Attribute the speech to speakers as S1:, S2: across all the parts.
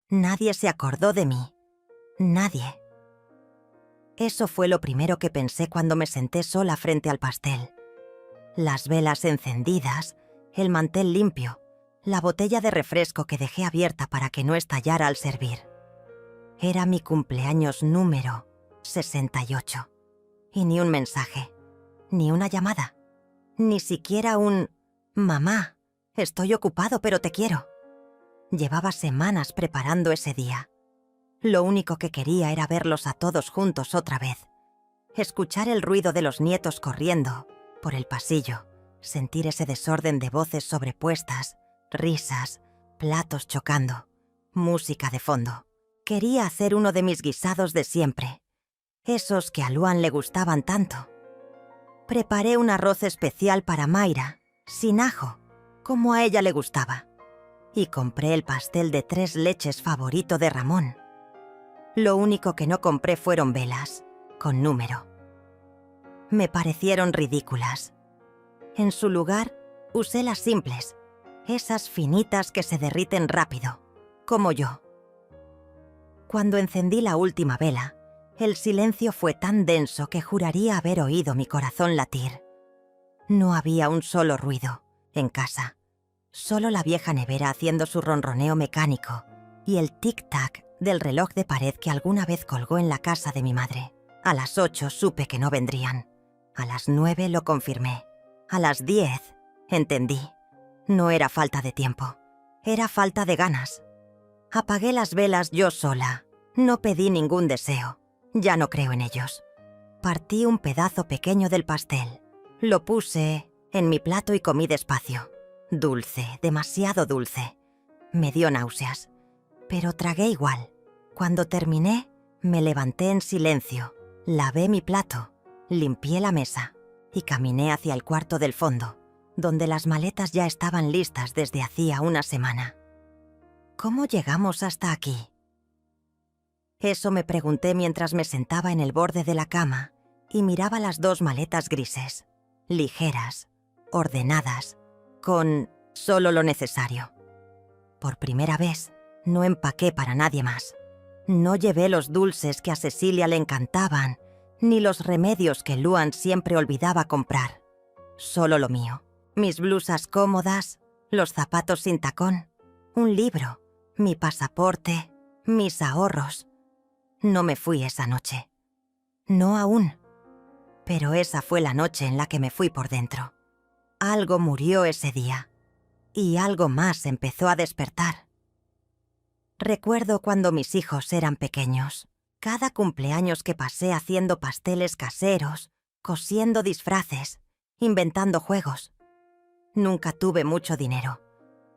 S1: Nadie se acordó de mí. Nadie. Eso fue lo primero que pensé cuando me senté sola frente al pastel. Las velas encendidas, el mantel limpio, la botella de refresco que dejé abierta para que no estallara al servir. Era mi cumpleaños número 68. Y ni un mensaje, ni una llamada, ni siquiera un «Mamá, estoy ocupado pero te quiero». Llevaba semanas preparando ese día. Lo único que quería era verlos a todos juntos otra vez. Escuchar el ruido de los nietos corriendo por el pasillo, sentir ese desorden de voces sobrepuestas, risas, platos chocando, música de fondo. Quería hacer uno de mis guisados de siempre, esos que a Luan le gustaban tanto. Preparé un arroz especial para Mayra, sin ajo, como a ella le gustaba. Y compré el pastel de 3 leches favorito de Ramón. Lo único que no compré fueron velas, con número. Me parecieron ridículas. En su lugar, usé las simples, esas finitas que se derriten rápido, como yo. Cuando encendí la última vela, el silencio fue tan denso que juraría haber oído mi corazón latir. No había un solo ruido en casa. Solo la vieja nevera haciendo su ronroneo mecánico y el tic-tac del reloj de pared que alguna vez colgó en la casa de mi madre. A las 8 supe que no vendrían. A las 9 lo confirmé. A las 10 entendí. No era falta de tiempo. Era falta de ganas. Apagué las velas yo sola. No pedí ningún deseo. Ya no creo en ellos. Partí un pedazo pequeño del pastel. Lo puse en mi plato y comí despacio. Dulce, demasiado dulce. Me dio náuseas. Pero tragué igual. Cuando terminé, me levanté en silencio, lavé mi plato, limpié la mesa y caminé hacia el cuarto del fondo, donde las maletas ya estaban listas desde hacía una semana. ¿Cómo llegamos hasta aquí? Eso me pregunté mientras me sentaba en el borde de la cama y miraba las 2 maletas grises, ligeras, ordenadas, con solo lo necesario. Por primera vez, no empaqué para nadie más. No llevé los dulces que a Cecilia le encantaban, ni los remedios que Luan siempre olvidaba comprar. Solo lo mío. Mis blusas cómodas, los zapatos sin tacón, un libro, mi pasaporte, mis ahorros. No me fui esa noche. No aún. Pero esa fue la noche en la que me fui por dentro. Algo murió ese día. Y algo más empezó a despertar. Recuerdo cuando mis hijos eran pequeños. Cada cumpleaños que pasé haciendo pasteles caseros, cosiendo disfraces, inventando juegos. Nunca tuve mucho dinero,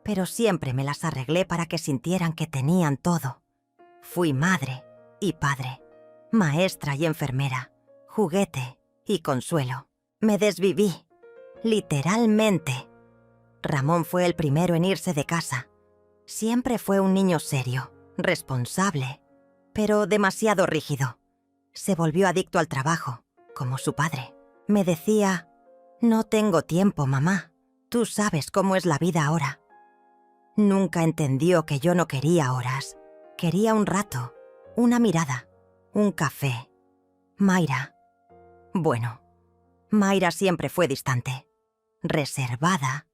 S1: pero siempre me las arreglé para que sintieran que tenían todo. Fui madre y padre, maestra y enfermera, juguete y consuelo. Me desviví, literalmente. Ramón fue el primero en irse de casa. Siempre fue un niño serio, responsable, pero demasiado rígido. Se volvió adicto al trabajo, como su padre. Me decía, «No tengo tiempo, mamá. Tú sabes cómo es la vida ahora». Nunca entendió que yo no quería horas. Quería un rato, una mirada, un café. Mayra. Bueno, Mayra siempre fue distante, reservada.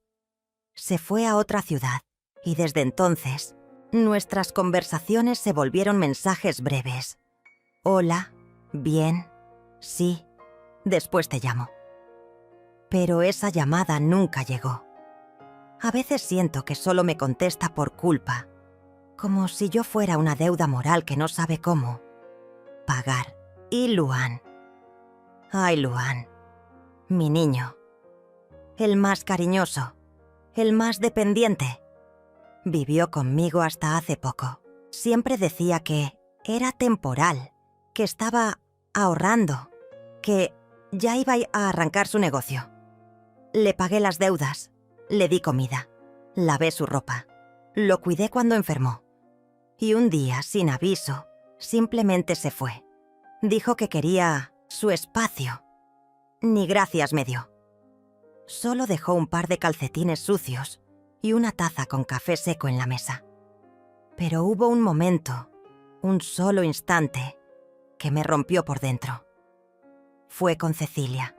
S1: Se fue a otra ciudad. Y desde entonces, nuestras conversaciones se volvieron mensajes breves. Hola, bien, sí, después te llamo. Pero esa llamada nunca llegó. A veces siento que solo me contesta por culpa, como si yo fuera una deuda moral que no sabe cómo pagar. Y Luan. Ay, Luan, mi niño. El más cariñoso, el más dependiente. Vivió conmigo hasta hace poco. Siempre decía que era temporal, que estaba ahorrando, que ya iba a arrancar su negocio. Le pagué las deudas, le di comida, lavé su ropa, lo cuidé cuando enfermó. Y un día, sin aviso, simplemente se fue. Dijo que quería su espacio. Ni gracias me dio. Solo dejó un par de calcetines sucios y una taza con café seco en la mesa. Pero hubo un momento, un solo instante, que me rompió por dentro. Fue con Cecilia.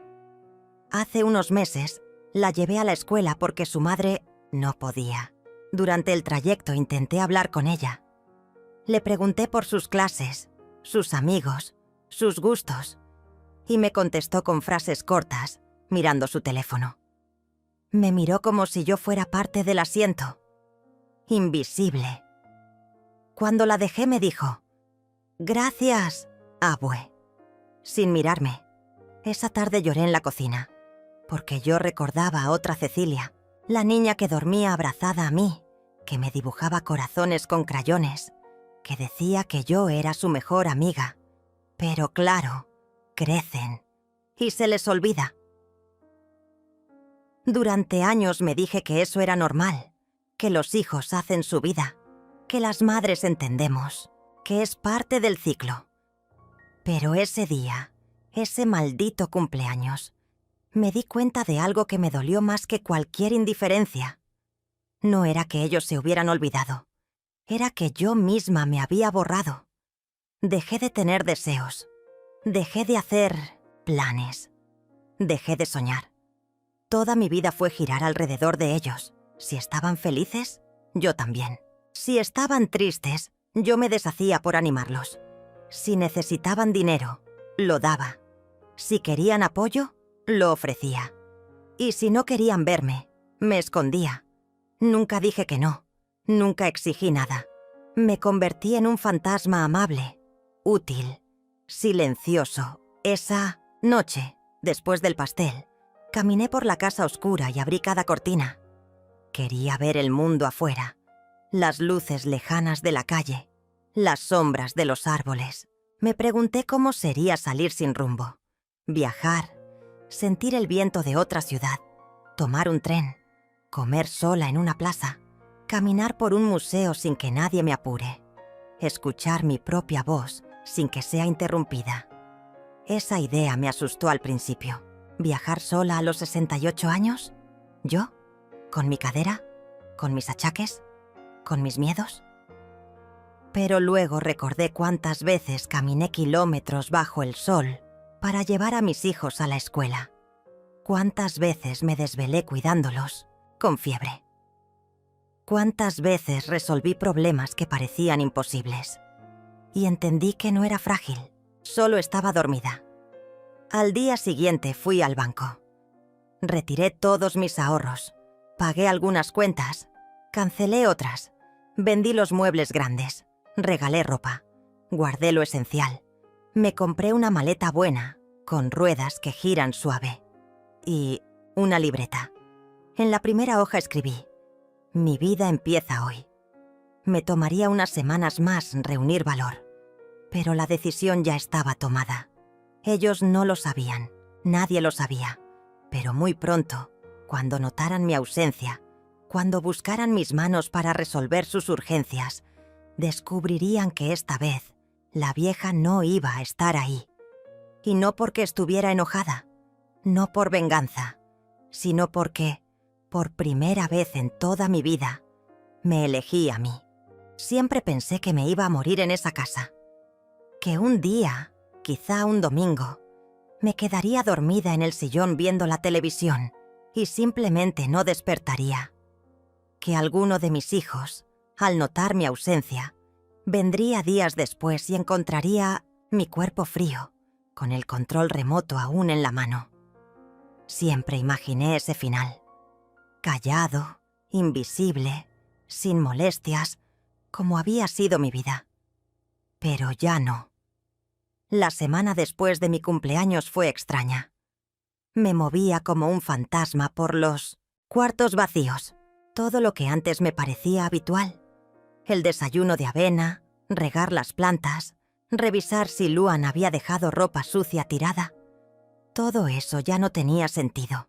S1: Hace unos meses la llevé a la escuela porque su madre no podía. Durante el trayecto intenté hablar con ella. Le pregunté por sus clases, sus amigos, sus gustos, y me contestó con frases cortas, mirando su teléfono. Me miró como si yo fuera parte del asiento. Invisible. Cuando la dejé me dijo: «Gracias, abue», sin mirarme. Esa tarde lloré en la cocina, porque yo recordaba a otra Cecilia, la niña que dormía abrazada a mí, que me dibujaba corazones con crayones, que decía que yo era su mejor amiga. Pero claro, crecen y se les olvida. Durante años me dije que eso era normal, que los hijos hacen su vida, que las madres entendemos, que es parte del ciclo. Pero ese día, ese maldito cumpleaños, me di cuenta de algo que me dolió más que cualquier indiferencia. No era que ellos se hubieran olvidado, era que yo misma me había borrado. Dejé de tener deseos, dejé de hacer planes, dejé de soñar. Toda mi vida fue girar alrededor de ellos. Si estaban felices, yo también. Si estaban tristes, yo me deshacía por animarlos. Si necesitaban dinero, lo daba. Si querían apoyo, lo ofrecía. Y si no querían verme, me escondía. Nunca dije que no, nunca exigí nada. Me convertí en un fantasma amable, útil, silencioso. Esa noche, después del pastel, caminé por la casa oscura y abrí cada cortina. Quería ver el mundo afuera, las luces lejanas de la calle, las sombras de los árboles. Me pregunté cómo sería salir sin rumbo, viajar, sentir el viento de otra ciudad, tomar un tren, comer sola en una plaza, caminar por un museo sin que nadie me apure, escuchar mi propia voz sin que sea interrumpida. Esa idea me asustó al principio. ¿Viajar sola a los 68 años? ¿Yo? ¿Con mi cadera? ¿Con mis achaques? ¿Con mis miedos? Pero luego recordé cuántas veces caminé kilómetros bajo el sol para llevar a mis hijos a la escuela. Cuántas veces me desvelé cuidándolos, con fiebre. Cuántas veces resolví problemas que parecían imposibles. Y entendí que no era frágil, solo estaba dormida. Al día siguiente fui al banco. Retiré todos mis ahorros, pagué algunas cuentas, cancelé otras, vendí los muebles grandes, regalé ropa, guardé lo esencial. Me compré una maleta buena, con ruedas que giran suave, y una libreta. En la primera hoja escribí: «Mi vida empieza hoy». Me tomaría unas semanas más reunir valor, pero la decisión ya estaba tomada. Ellos no lo sabían, nadie lo sabía, pero muy pronto, cuando notaran mi ausencia, cuando buscaran mis manos para resolver sus urgencias, descubrirían que esta vez la vieja no iba a estar ahí. Y no porque estuviera enojada, no por venganza, sino porque, por primera vez en toda mi vida, me elegí a mí. Siempre pensé que me iba a morir en esa casa, que un día, quizá un domingo, me quedaría dormida en el sillón viendo la televisión y simplemente no despertaría. Que alguno de mis hijos, al notar mi ausencia, vendría días después y encontraría mi cuerpo frío, con el control remoto aún en la mano. Siempre imaginé ese final. Callado, invisible, sin molestias, como había sido mi vida. Pero ya no. La semana después de mi cumpleaños fue extraña. Me movía como un fantasma por los cuartos vacíos, todo lo que antes me parecía habitual. El desayuno de avena, regar las plantas, revisar si Luan había dejado ropa sucia tirada. Todo eso ya no tenía sentido.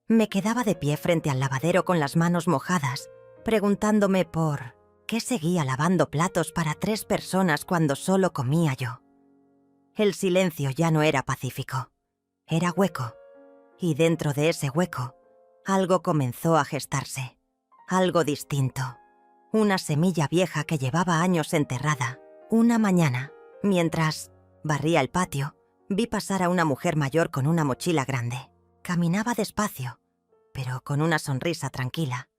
S1: Me quedaba de pie frente al lavadero con las manos mojadas, preguntándome por qué seguía lavando platos para 3 personas cuando solo comía yo. El silencio ya no era pacífico, era hueco, y dentro de ese hueco, algo comenzó a gestarse, algo distinto, una semilla vieja que llevaba años enterrada. Una mañana, mientras barría el patio, vi pasar a una mujer mayor con una mochila grande. Caminaba despacio, pero con una sonrisa tranquila.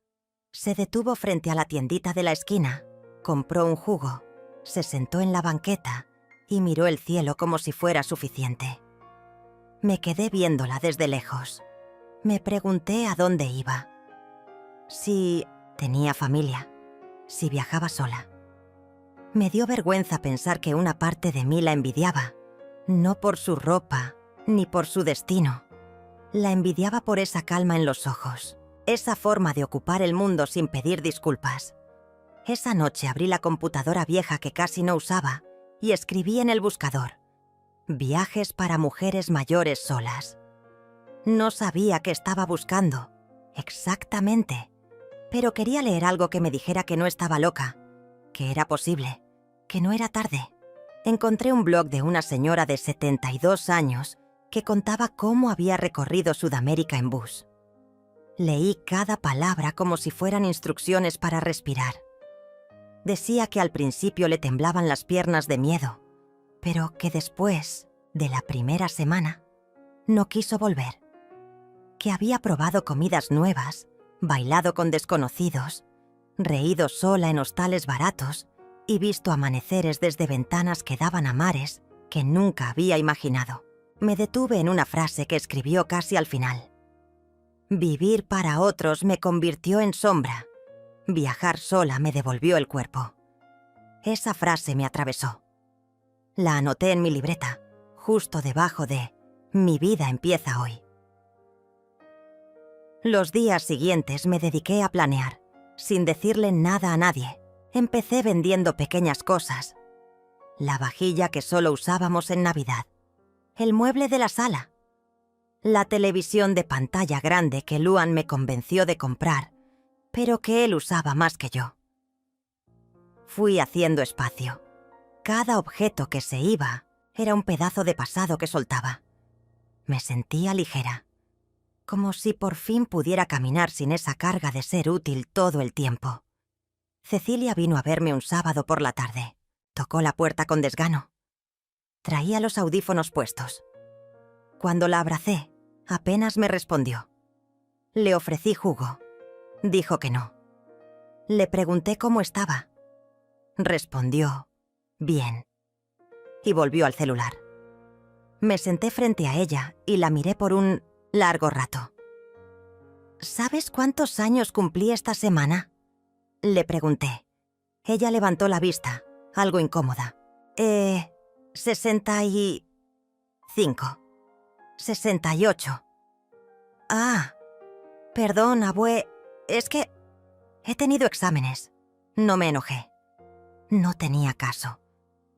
S1: Se detuvo frente a la tiendita de la esquina, compró un jugo, se sentó en la banqueta y miró el cielo como si fuera suficiente. Me quedé viéndola desde lejos. Me pregunté a dónde iba. Si tenía familia, si viajaba sola. Me dio vergüenza pensar que una parte de mí la envidiaba, no por su ropa ni por su destino. La envidiaba por esa calma en los ojos, esa forma de ocupar el mundo sin pedir disculpas. Esa noche abrí la computadora vieja que casi no usaba y escribí en el buscador: viajes para mujeres mayores solas. No sabía qué estaba buscando, exactamente, pero quería leer algo que me dijera que no estaba loca, que era posible, que no era tarde. Encontré un blog de una señora de 72 años que contaba cómo había recorrido Sudamérica en bus. Leí cada palabra como si fueran instrucciones para respirar. Decía que al principio le temblaban las piernas de miedo, pero que después, de la primera semana, no quiso volver. Que había probado comidas nuevas, bailado con desconocidos, reído sola en hostales baratos y visto amaneceres desde ventanas que daban a mares que nunca había imaginado. Me detuve en una frase que escribió casi al final. Vivir para otros me convirtió en sombra. Viajar sola me devolvió el cuerpo. Esa frase me atravesó. La anoté en mi libreta, justo debajo de «Mi vida empieza hoy». Los días siguientes me dediqué a planear, sin decirle nada a nadie. Empecé vendiendo pequeñas cosas. La vajilla que solo usábamos en Navidad. El mueble de la sala. La televisión de pantalla grande que Luan me convenció de comprar, pero que él usaba más que yo. Fui haciendo espacio. Cada objeto que se iba era un pedazo de pasado que soltaba. Me sentía ligera, como si por fin pudiera caminar sin esa carga de ser útil todo el tiempo. Cecilia vino a verme un sábado por la tarde. Tocó la puerta con desgano. Traía los audífonos puestos. Cuando la abracé, apenas me respondió. Le ofrecí jugo. Dijo que no. Le pregunté cómo estaba. Respondió: bien. Y volvió al celular. Me senté frente a ella y la miré por un largo rato. ¿Sabes cuántos años cumplí esta semana?, le pregunté. Ella levantó la vista, algo incómoda. 65. 68. Ah, perdón, abue... Es que he tenido exámenes. No me enojé. No tenía caso.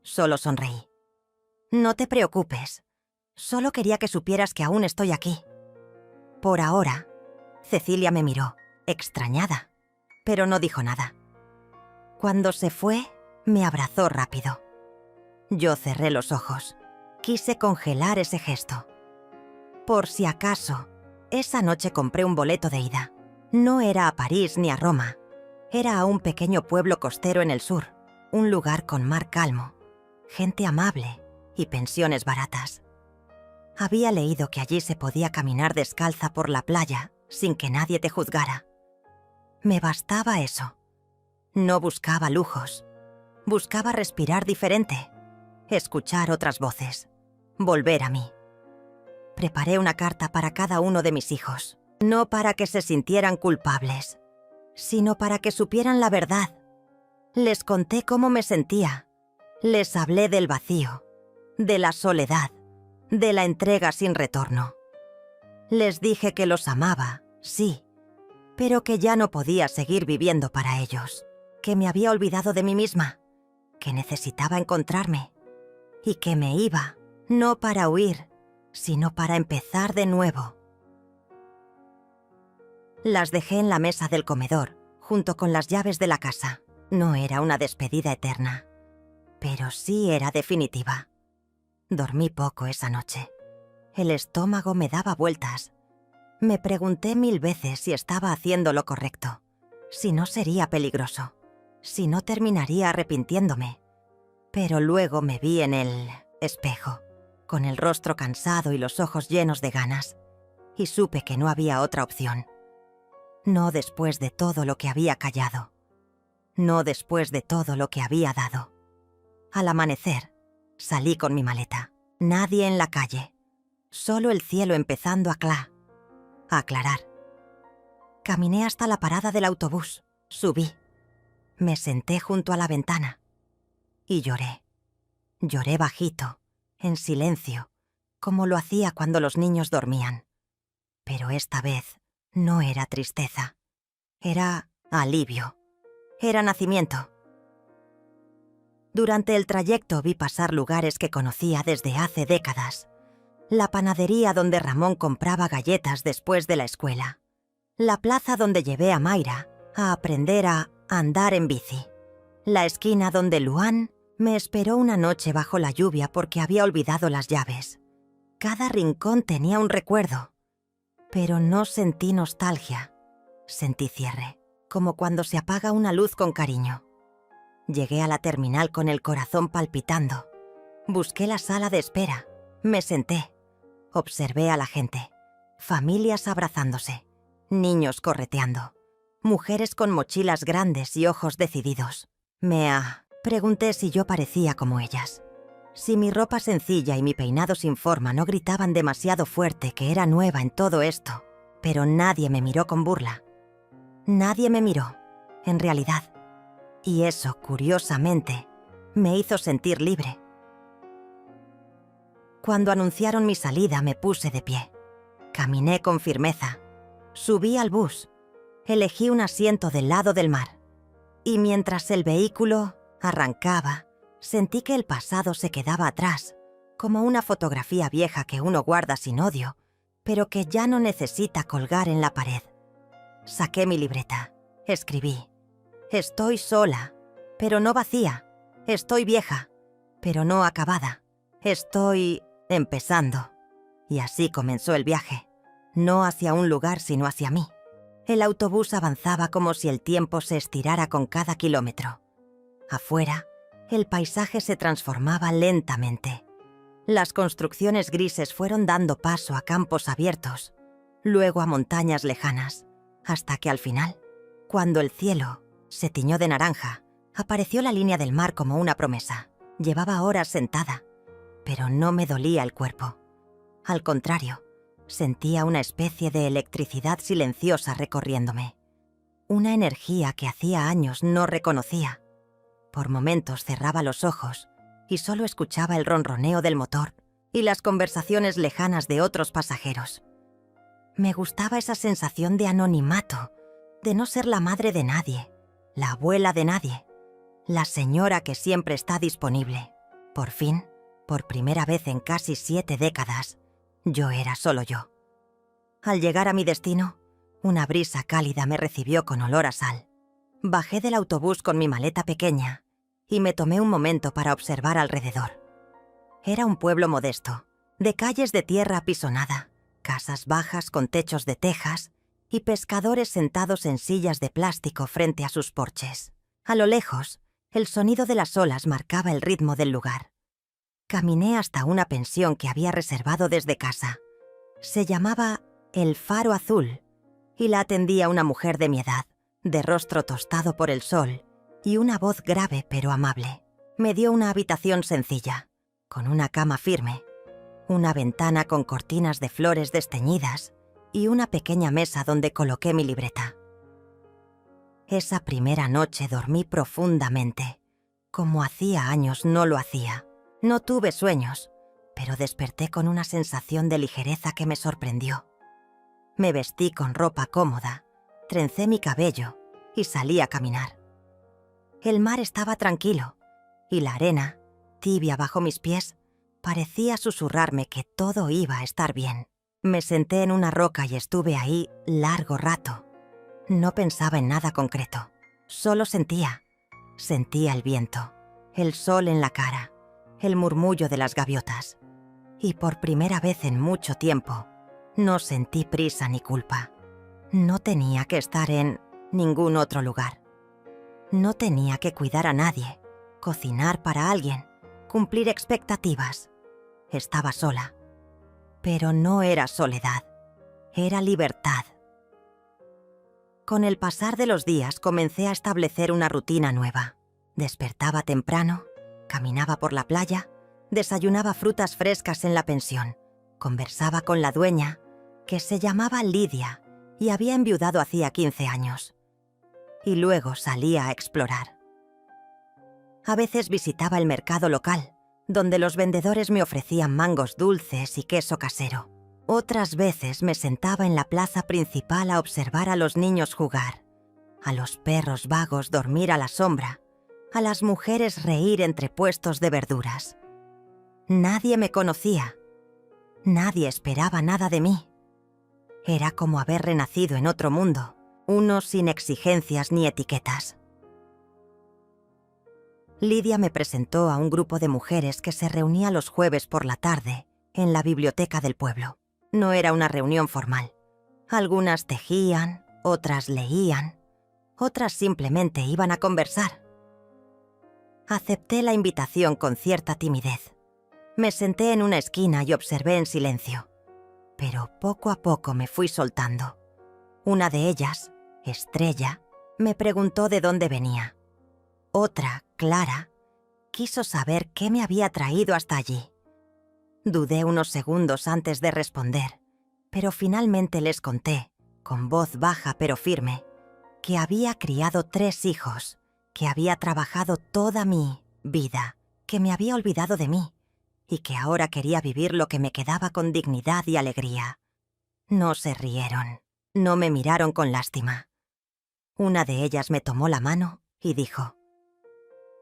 S1: Solo sonreí. No te preocupes. Solo quería que supieras que aún estoy aquí. Por ahora. Cecilia me miró, extrañada, pero no dijo nada. Cuando se fue, me abrazó rápido. Yo cerré los ojos. Quise congelar ese gesto. Por si acaso, esa noche compré un boleto de ida. No era a París ni a Roma. Era a un pequeño pueblo costero en el sur, un lugar con mar calmo, gente amable y pensiones baratas. Había leído que allí se podía caminar descalza por la playa sin que nadie te juzgara. Me bastaba eso. No buscaba lujos. Buscaba respirar diferente, escuchar otras voces, volver a mí. Preparé una carta para cada uno de mis hijos, no para que se sintieran culpables, sino para que supieran la verdad. Les conté cómo me sentía. Les hablé del vacío, de la soledad, de la entrega sin retorno. Les dije que los amaba, sí, pero que ya no podía seguir viviendo para ellos, que me había olvidado de mí misma, que necesitaba encontrarme y que me iba, no para huir, sino para empezar de nuevo. Las dejé en la mesa del comedor, junto con las llaves de la casa. No era una despedida eterna, pero sí era definitiva. Dormí poco esa noche. El estómago me daba vueltas. Me pregunté 1000 veces si estaba haciendo lo correcto, si no sería peligroso. si no terminaría arrepintiéndome. Pero luego me vi en el espejo, con el rostro cansado y los ojos llenos de ganas, y supe que no había otra opción. No después de todo lo que había callado. No después de todo lo que había dado. Al amanecer, salí con mi maleta. Nadie en la calle. Solo el cielo empezando a aclarar. Caminé hasta la parada del autobús. Subí. Me senté junto a la ventana. Y lloré. Lloré bajito, en silencio, como lo hacía cuando los niños dormían. Pero esta vez no era tristeza. Era alivio. Era nacimiento. Durante el trayecto vi pasar lugares que conocía desde hace décadas. La panadería donde Ramón compraba galletas después de la escuela. La plaza donde llevé a Mayra a aprender a andar en bici. La esquina donde Luan me esperó una noche bajo la lluvia porque había olvidado las llaves. Cada rincón tenía un recuerdo. Pero no sentí nostalgia. Sentí cierre, como cuando se apaga una luz con cariño. Llegué a la terminal con el corazón palpitando. Busqué la sala de espera. Me senté. Observé a la gente. Familias abrazándose. Niños correteando. Mujeres con mochilas grandes y ojos decididos. Pregunté si yo parecía como ellas. Si mi ropa sencilla y mi peinado sin forma no gritaban demasiado fuerte que era nueva en todo esto. Pero nadie me miró con burla. Nadie me miró, en realidad. Y eso, curiosamente, me hizo sentir libre. Cuando anunciaron mi salida me puse de pie. Caminé con firmeza. Subí al bus. Elegí un asiento del lado del mar. Y mientras el vehículo arrancaba, sentí que el pasado se quedaba atrás, como una fotografía vieja que uno guarda sin odio, pero que ya no necesita colgar en la pared. Saqué mi libreta. Escribí. Estoy sola, pero no vacía. Estoy vieja, pero no acabada. Estoy empezando. Y así comenzó el viaje. No hacia un lugar, sino hacia mí. El autobús avanzaba como si el tiempo se estirara con cada kilómetro. Afuera, el paisaje se transformaba lentamente. Las construcciones grises fueron dando paso a campos abiertos, luego a montañas lejanas, hasta que al final, cuando el cielo se tiñó de naranja, apareció la línea del mar como una promesa. Llevaba horas sentada, pero no me dolía el cuerpo. Al contrario, sentía una especie de electricidad silenciosa recorriéndome. Una energía que hacía años no reconocía. Por momentos cerraba los ojos y solo escuchaba el ronroneo del motor y las conversaciones lejanas de otros pasajeros. Me gustaba esa sensación de anonimato, de no ser la madre de nadie, la abuela de nadie, la señora que siempre está disponible. Por fin, por primera vez en casi 7 décadas, yo era solo yo. Al llegar a mi destino, una brisa cálida me recibió con olor a sal. Bajé del autobús con mi maleta pequeña y me tomé un momento para observar alrededor. Era un pueblo modesto, de calles de tierra apisonada, casas bajas con techos de tejas y pescadores sentados en sillas de plástico frente a sus porches. A lo lejos, el sonido de las olas marcaba el ritmo del lugar. Caminé hasta una pensión que había reservado desde casa. Se llamaba El Faro Azul y la atendía una mujer de mi edad, de rostro tostado por el sol y una voz grave pero amable. Me dio una habitación sencilla, con una cama firme, una ventana con cortinas de flores desteñidas y una pequeña mesa donde coloqué mi libreta. Esa primera noche dormí profundamente, como hacía años no lo hacía. No tuve sueños, pero desperté con una sensación de ligereza que me sorprendió. Me vestí con ropa cómoda, trencé mi cabello y salí a caminar. El mar estaba tranquilo y la arena, tibia bajo mis pies, parecía susurrarme que todo iba a estar bien. Me senté en una roca y estuve ahí largo rato. No pensaba en nada concreto, solo sentía el viento, el sol en la cara, el murmullo de las gaviotas. Y por primera vez en mucho tiempo, no sentí prisa ni culpa. No tenía que estar en ningún otro lugar. No tenía que cuidar a nadie, cocinar para alguien, cumplir expectativas. Estaba sola. Pero no era soledad, era libertad. Con el pasar de los días comencé a establecer una rutina nueva. Despertaba temprano, caminaba por la playa, desayunaba frutas frescas en la pensión, conversaba con la dueña, que se llamaba Lidia y había enviudado hacía 15 años. Y luego salía a explorar. A veces visitaba el mercado local, donde los vendedores me ofrecían mangos dulces y queso casero. Otras veces me sentaba en la plaza principal a observar a los niños jugar, a los perros vagos dormir a la sombra, a las mujeres reír entre puestos de verduras. Nadie me conocía. Nadie esperaba nada de mí. Era como haber renacido en otro mundo, uno sin exigencias ni etiquetas. Lidia me presentó a un grupo de mujeres que se reunía los jueves por la tarde en la biblioteca del pueblo. No era una reunión formal. Algunas tejían, otras leían, otras simplemente iban a conversar. Acepté la invitación con cierta timidez. Me senté en una esquina y observé en silencio. Pero poco a poco me fui soltando. Una de ellas, Estrella, me preguntó de dónde venía. Otra, Clara, quiso saber qué me había traído hasta allí. Dudé unos segundos antes de responder, pero finalmente les conté, con voz baja pero firme, que había criado 3 hijos, que había trabajado toda mi vida, que me había olvidado de mí y que ahora quería vivir lo que me quedaba con dignidad y alegría. No se rieron, no me miraron con lástima. Una de ellas me tomó la mano y dijo: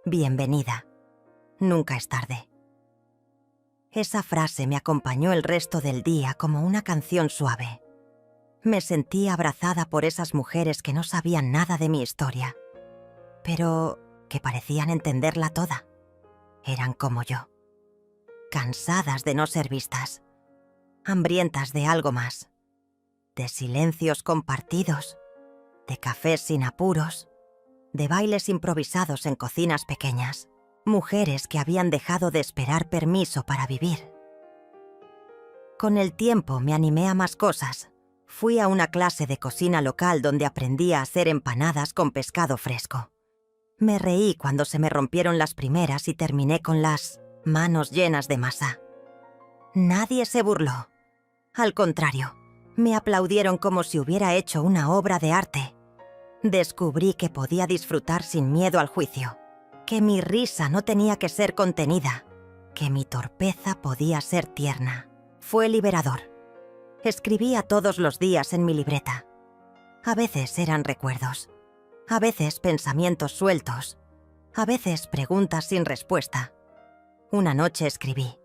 S1: «Bienvenida, nunca es tarde». Esa frase me acompañó el resto del día como una canción suave. Me sentí abrazada por esas mujeres que no sabían nada de mi historia, pero que parecían entenderla toda. Eran como yo, cansadas de no ser vistas, hambrientas de algo más, de silencios compartidos, de cafés sin apuros, de bailes improvisados en cocinas pequeñas, mujeres que habían dejado de esperar permiso para vivir. Con el tiempo me animé a más cosas. Fui a una clase de cocina local donde aprendí a hacer empanadas con pescado fresco. Me reí cuando se me rompieron las primeras y terminé con las manos llenas de masa. Nadie se burló. Al contrario, me aplaudieron como si hubiera hecho una obra de arte. Descubrí que podía disfrutar sin miedo al juicio, que mi risa no tenía que ser contenida, que mi torpeza podía ser tierna. Fue liberador. Escribía todos los días en mi libreta. A veces eran recuerdos, a veces pensamientos sueltos, a veces preguntas sin respuesta. Una noche escribí: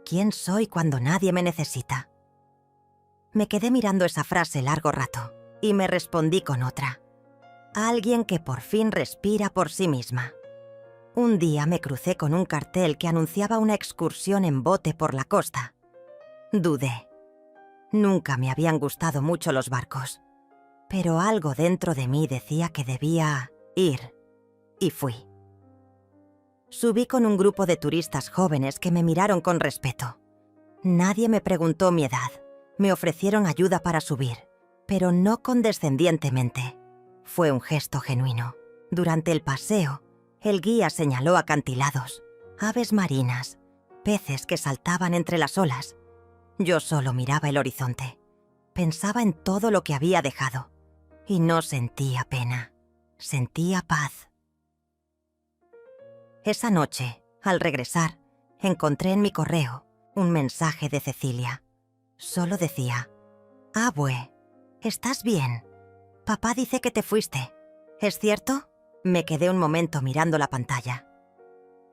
S1: «¿Quién soy cuando nadie me necesita?». Me quedé mirando esa frase largo rato y me respondí con otra: «Alguien que por fin respira por sí misma». Un día me crucé con un cartel que anunciaba una excursión en bote por la costa. Dudé. Nunca me habían gustado mucho los barcos, pero algo dentro de mí decía que debía ir, y fui. Subí con un grupo de turistas jóvenes que me miraron con respeto. Nadie me preguntó mi edad. Me ofrecieron ayuda para subir, pero no condescendientemente. Fue un gesto genuino. Durante el paseo, el guía señaló acantilados, aves marinas, peces que saltaban entre las olas. Yo solo miraba el horizonte. Pensaba en todo lo que había dejado. Y no sentía pena. Sentía paz. Esa noche, al regresar, encontré en mi correo un mensaje de Cecilia. Solo decía: «Abue, ¿estás bien? Papá dice que te fuiste. ¿Es cierto?». Me quedé un momento mirando la pantalla.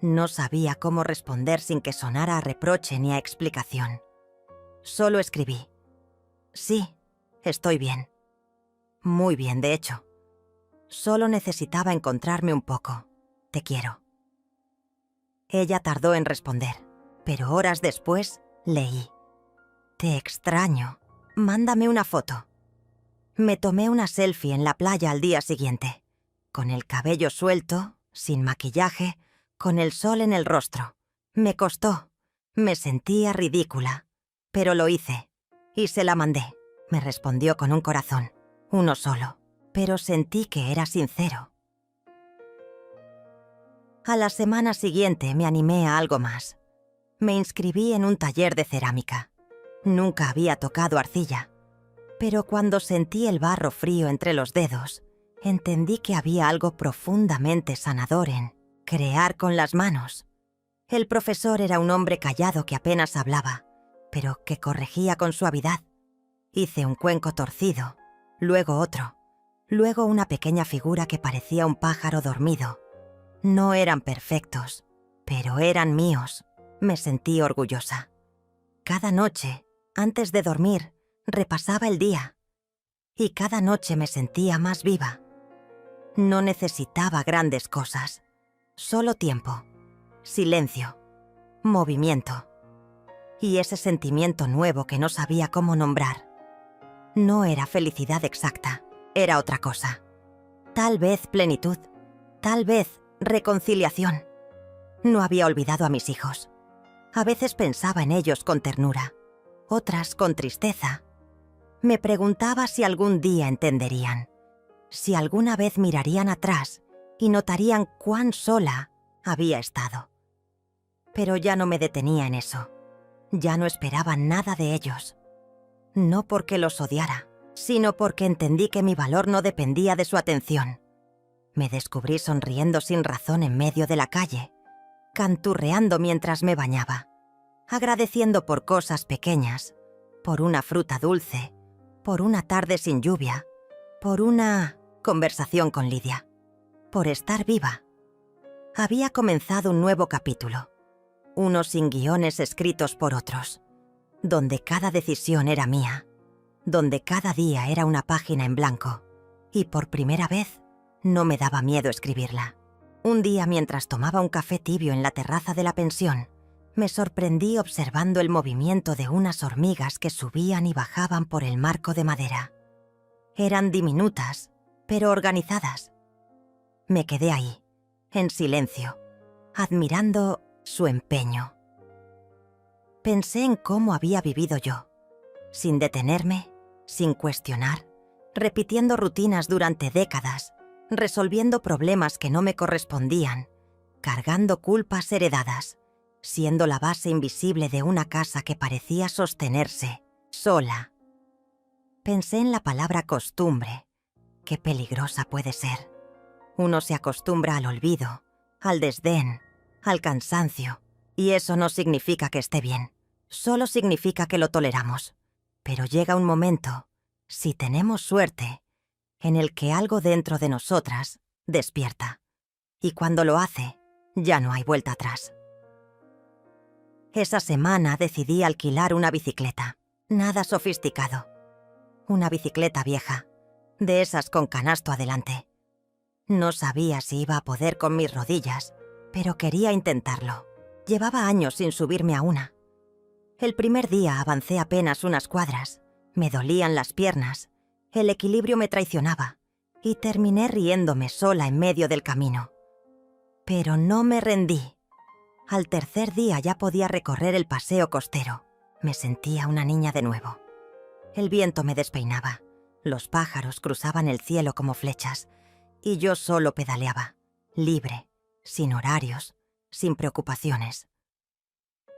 S1: No sabía cómo responder sin que sonara a reproche ni a explicación. Solo escribí: «Sí, estoy bien. Muy bien, de hecho. Solo necesitaba encontrarme un poco. Te quiero». Ella tardó en responder, pero horas después leí: «Te extraño. Mándame una foto». Me tomé una selfie en la playa al día siguiente. con el cabello suelto, sin maquillaje, con el sol en el rostro. Me costó. Me sentía ridícula. Pero lo hice. Y se la mandé. Me respondió con un corazón. Uno solo. Pero sentí que era sincero. A la semana siguiente me animé a algo más. Me inscribí en un taller de cerámica. Nunca había tocado arcilla. Pero cuando sentí el barro frío entre los dedos, entendí que había algo profundamente sanador en crear con las manos. El profesor era un hombre callado que apenas hablaba, pero que corregía con suavidad. Hice un cuenco torcido, luego otro, luego una pequeña figura que parecía un pájaro dormido. No eran perfectos, pero eran míos. Me sentí orgullosa. Cada noche, antes de dormir, repasaba el día. Y cada noche me sentía más viva. No necesitaba grandes cosas. Solo tiempo, silencio, movimiento. Y ese sentimiento nuevo que no sabía cómo nombrar. No era felicidad exacta, era otra cosa. Tal vez plenitud, tal vez reconciliación. No había olvidado a mis hijos. A veces pensaba en ellos con ternura, otras con tristeza. Me preguntaba si algún día entenderían, si alguna vez mirarían atrás y notarían cuán sola había estado. Pero ya no me detenía en eso. Ya no esperaba nada de ellos. No porque los odiara, sino porque entendí que mi valor no dependía de su atención. Me descubrí sonriendo sin razón en medio de la calle, canturreando mientras me bañaba, agradeciendo por cosas pequeñas, por una fruta dulce, por una tarde sin lluvia, por una conversación con Lidia, por estar viva. Había comenzado un nuevo capítulo, uno sin guiones escritos por otros, donde cada decisión era mía, donde cada día era una página en blanco, y por primera vez no me daba miedo escribirla. Un día, mientras tomaba un café tibio en la terraza de la pensión, me sorprendí observando el movimiento de unas hormigas que subían y bajaban por el marco de madera. Eran diminutas, pero organizadas. Me quedé ahí, en silencio, admirando su empeño. Pensé en cómo había vivido yo, sin detenerme, sin cuestionar, repitiendo rutinas durante décadas, resolviendo problemas que no me correspondían, cargando culpas heredadas, siendo la base invisible de una casa que parecía sostenerse, sola. Pensé en la palabra costumbre. Qué peligrosa puede ser. Uno se acostumbra al olvido, al desdén, al cansancio, y eso no significa que esté bien. Solo significa que lo toleramos. Pero llega un momento, si tenemos suerte, en el que algo dentro de nosotras despierta. Y cuando lo hace, ya no hay vuelta atrás. Esa semana decidí alquilar una bicicleta. Nada sofisticado. Una bicicleta vieja, de esas con canasto adelante. No sabía si iba a poder con mis rodillas, pero quería intentarlo. Llevaba años sin subirme a una. El primer día avancé apenas unas cuadras. Me dolían las piernas. El equilibrio me traicionaba y terminé riéndome sola en medio del camino. Pero no me rendí. Al tercer día ya podía recorrer el paseo costero. Me sentía una niña de nuevo. El viento me despeinaba. Los pájaros cruzaban el cielo como flechas y yo solo pedaleaba, libre, sin horarios, sin preocupaciones.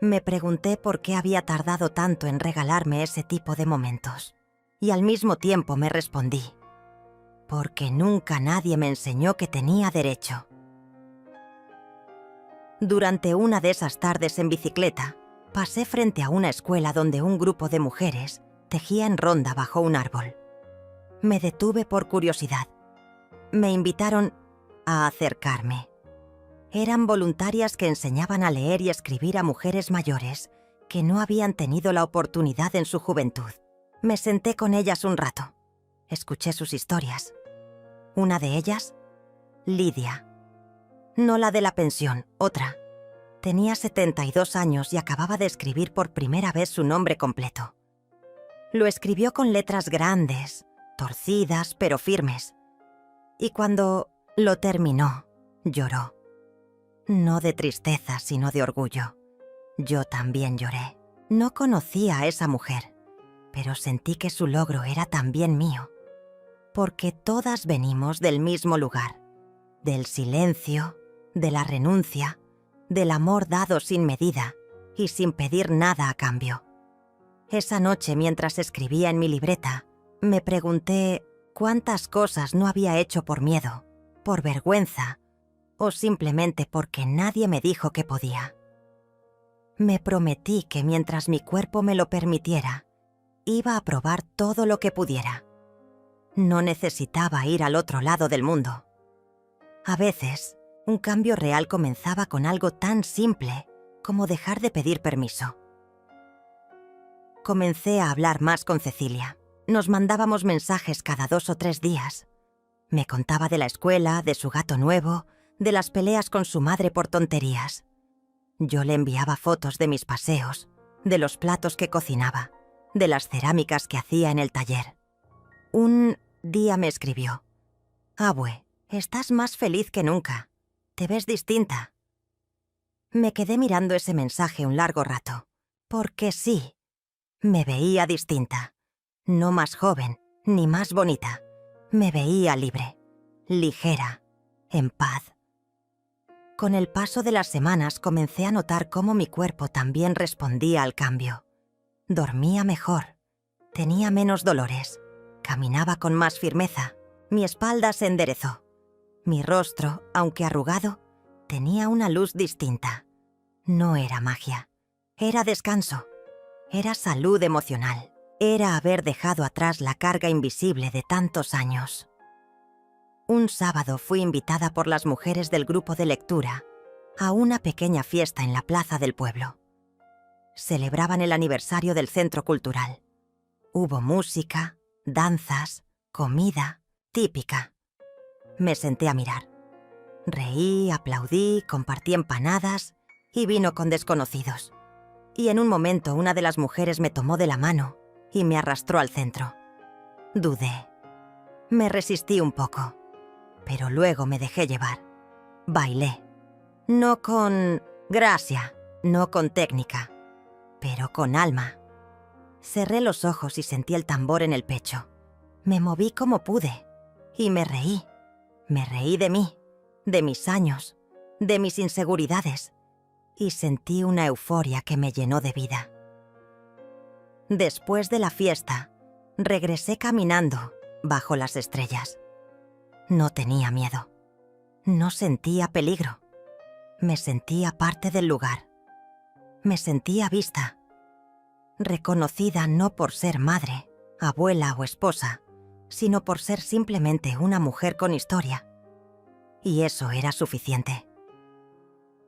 S1: Me pregunté por qué había tardado tanto en regalarme ese tipo de momentos. Y al mismo tiempo me respondí, porque nunca nadie me enseñó que tenía derecho. Durante una de esas tardes en bicicleta, pasé frente a una escuela donde un grupo de mujeres tejía en ronda bajo un árbol. Me detuve por curiosidad. Me invitaron a acercarme. Eran voluntarias que enseñaban a leer y escribir a mujeres mayores que no habían tenido la oportunidad en su juventud. Me senté con ellas un rato. Escuché sus historias. Una de ellas, Lidia. No la de la pensión, otra. Tenía 72 años y acababa de escribir por primera vez su nombre completo. Lo escribió con letras grandes, torcidas pero firmes. Y cuando Lo terminó, lloró. No de tristeza, sino de orgullo. Yo también lloré. No conocía a esa mujer, pero sentí que su logro era también mío. Porque todas venimos del mismo lugar, del silencio, de la renuncia, del amor dado sin medida y sin pedir nada a cambio. Esa noche, mientras escribía en mi libreta, me pregunté cuántas cosas no había hecho por miedo, por vergüenza o simplemente porque nadie me dijo que podía. Me prometí que mientras mi cuerpo me lo permitiera, iba a probar todo lo que pudiera. No necesitaba ir al otro lado del mundo. A veces, un cambio real comenzaba con algo tan simple como dejar de pedir permiso. Comencé a hablar más con Cecilia. Nos mandábamos mensajes cada 2 o 3 días. Me contaba de la escuela, de su gato nuevo, de las peleas con su madre por tonterías. Yo le enviaba fotos de mis paseos, de los platos que cocinaba, de las cerámicas que hacía en el taller. Un día me escribió: «Abue, estás más feliz que nunca. Te ves distinta». Me quedé mirando ese mensaje un largo rato, porque sí, me veía distinta. No más joven, ni más bonita. Me veía libre, ligera, en paz. Con el paso de las semanas comencé a notar cómo mi cuerpo también respondía al cambio. Dormía mejor, tenía menos dolores, caminaba con más firmeza, mi espalda se enderezó. Mi rostro, aunque arrugado, tenía una luz distinta. No era magia, era descanso, era salud emocional, era haber dejado atrás la carga invisible de tantos años. Un sábado fui invitada por las mujeres del grupo de lectura a una pequeña fiesta en la plaza del pueblo. Celebraban el aniversario del centro cultural. Hubo música, danzas, comida, típica. Me senté a mirar. Reí, aplaudí, compartí empanadas y vino con desconocidos. Y en un momento una de las mujeres me tomó de la mano y me arrastró al centro. Dudé. Me resistí un poco, pero luego me dejé llevar. Bailé. No con gracia, no con técnica, pero con alma. Cerré los ojos y sentí el tambor en el pecho. Me moví como pude y me reí. Me reí de mí, de mis años, de mis inseguridades, y sentí una euforia que me llenó de vida. Después de la fiesta, regresé caminando bajo las estrellas. No tenía miedo. No sentía peligro. Me sentía parte del lugar. Me sentía vista. Reconocida no por ser madre, abuela o esposa, sino por ser simplemente una mujer con historia. Y eso era suficiente.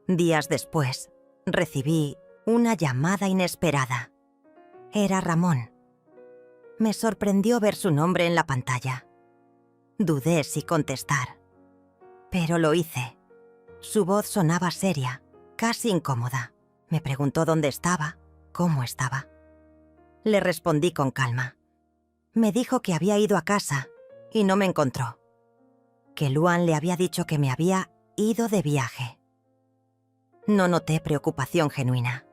S1: Días después, recibí una llamada inesperada. Era Ramón. Me sorprendió ver su nombre en la pantalla. Dudé si contestar, pero lo hice. Su voz sonaba seria, casi incómoda. Me preguntó dónde estaba, cómo estaba. Le respondí con calma. Me dijo que había ido a casa y no me encontró. Que Luan le había dicho que me había ido de viaje. No noté preocupación genuina.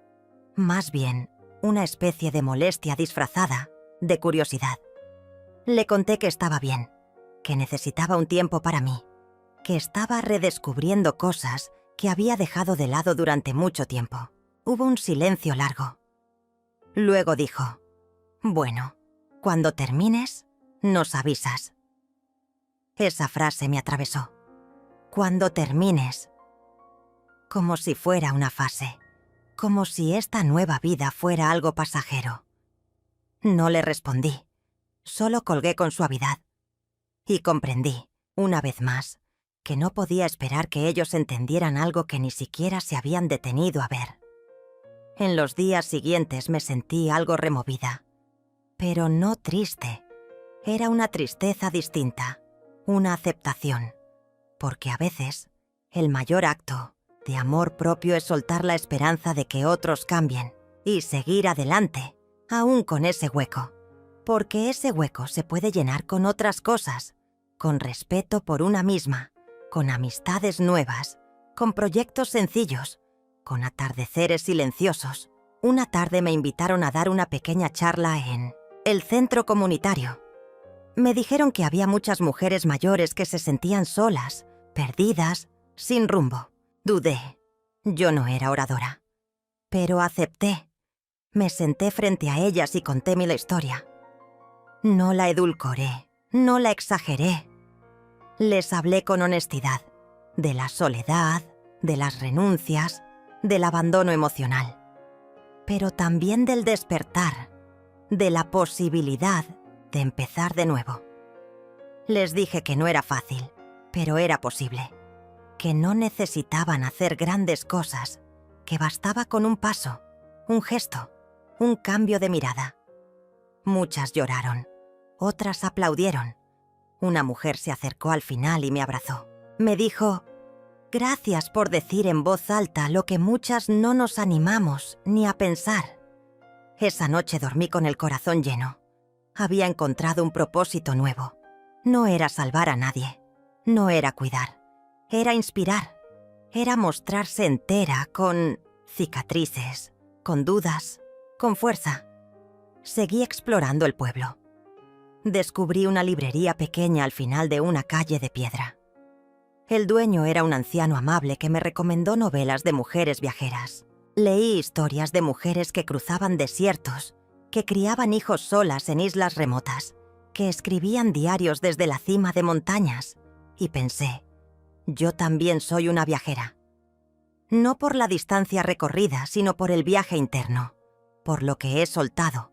S1: Más bien, una especie de molestia disfrazada de curiosidad. Le conté que estaba bien, que necesitaba un tiempo para mí, que estaba redescubriendo cosas que había dejado de lado durante mucho tiempo. Hubo un silencio largo. Luego dijo: «Bueno, cuando termines, nos avisas». Esa frase me atravesó. Cuando termines. Como si fuera una fase. Como si esta nueva vida fuera algo pasajero. No le respondí. Solo colgué con suavidad. Y comprendí, una vez más, que no podía esperar que ellos entendieran algo que ni siquiera se habían detenido a ver. En los días siguientes me sentí algo removida. Pero no triste. Era una tristeza distinta, una aceptación. Porque a veces, el mayor acto de amor propio es soltar la esperanza de que otros cambien y seguir adelante, aún con ese hueco. Porque ese hueco se puede llenar con otras cosas, con respeto por una misma con amistades nuevas, con proyectos sencillos, con atardeceres silenciosos. Una tarde me invitaron a dar una pequeña charla en el centro comunitario. Me dijeron que había muchas mujeres mayores que se sentían solas, perdidas, sin rumbo. Dudé. Yo no era oradora. Pero acepté. Me senté frente a ellas y conté mi historia. No la edulcoré, no la exageré. Les hablé con honestidad, de la soledad, de las renuncias, del abandono emocional, pero también del despertar, de la posibilidad de empezar de nuevo. Les dije que no era fácil, pero era posible, que no necesitaban hacer grandes cosas, que bastaba con un paso, un gesto, un cambio de mirada. Muchas lloraron, otras aplaudieron. Una mujer se acercó al final y me abrazó. Me dijo: «Gracias por decir en voz alta lo que muchas no nos animamos ni a pensar». Esa noche dormí con el corazón lleno. Había encontrado un propósito nuevo. No era salvar a nadie, no era cuidar, era inspirar, era mostrarse entera con cicatrices, con dudas, con fuerza. Seguí explorando el pueblo. Descubrí una librería pequeña al final de una calle de piedra. El dueño era un anciano amable que me recomendó novelas de mujeres viajeras. Leí historias de mujeres que cruzaban desiertos, que criaban hijos solas en islas remotas, que escribían diarios desde la cima de montañas, y pensé, yo también soy una viajera. No por la distancia recorrida, sino por el viaje interno, por lo que he soltado,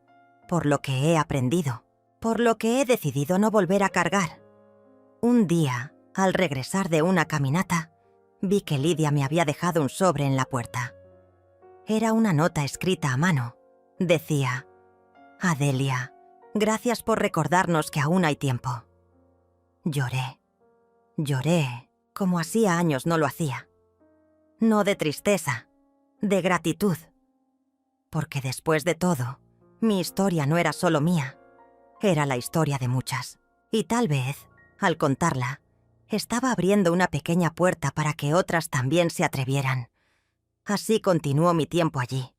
S1: por lo que he aprendido, por lo que he decidido no volver a cargar. Un día, al regresar de una caminata, vi que Lidia me había dejado un sobre en la puerta. Era una nota escrita a mano. Decía: «Adelia, gracias por recordarnos que aún hay tiempo». Lloré. Lloré, como hacía años no lo hacía. No de tristeza, de gratitud. Porque después de todo, mi historia no era solo mía, era la historia de muchas. Y tal vez, al contarla, estaba abriendo una pequeña puerta para que otras también se atrevieran. Así continuó mi tiempo allí.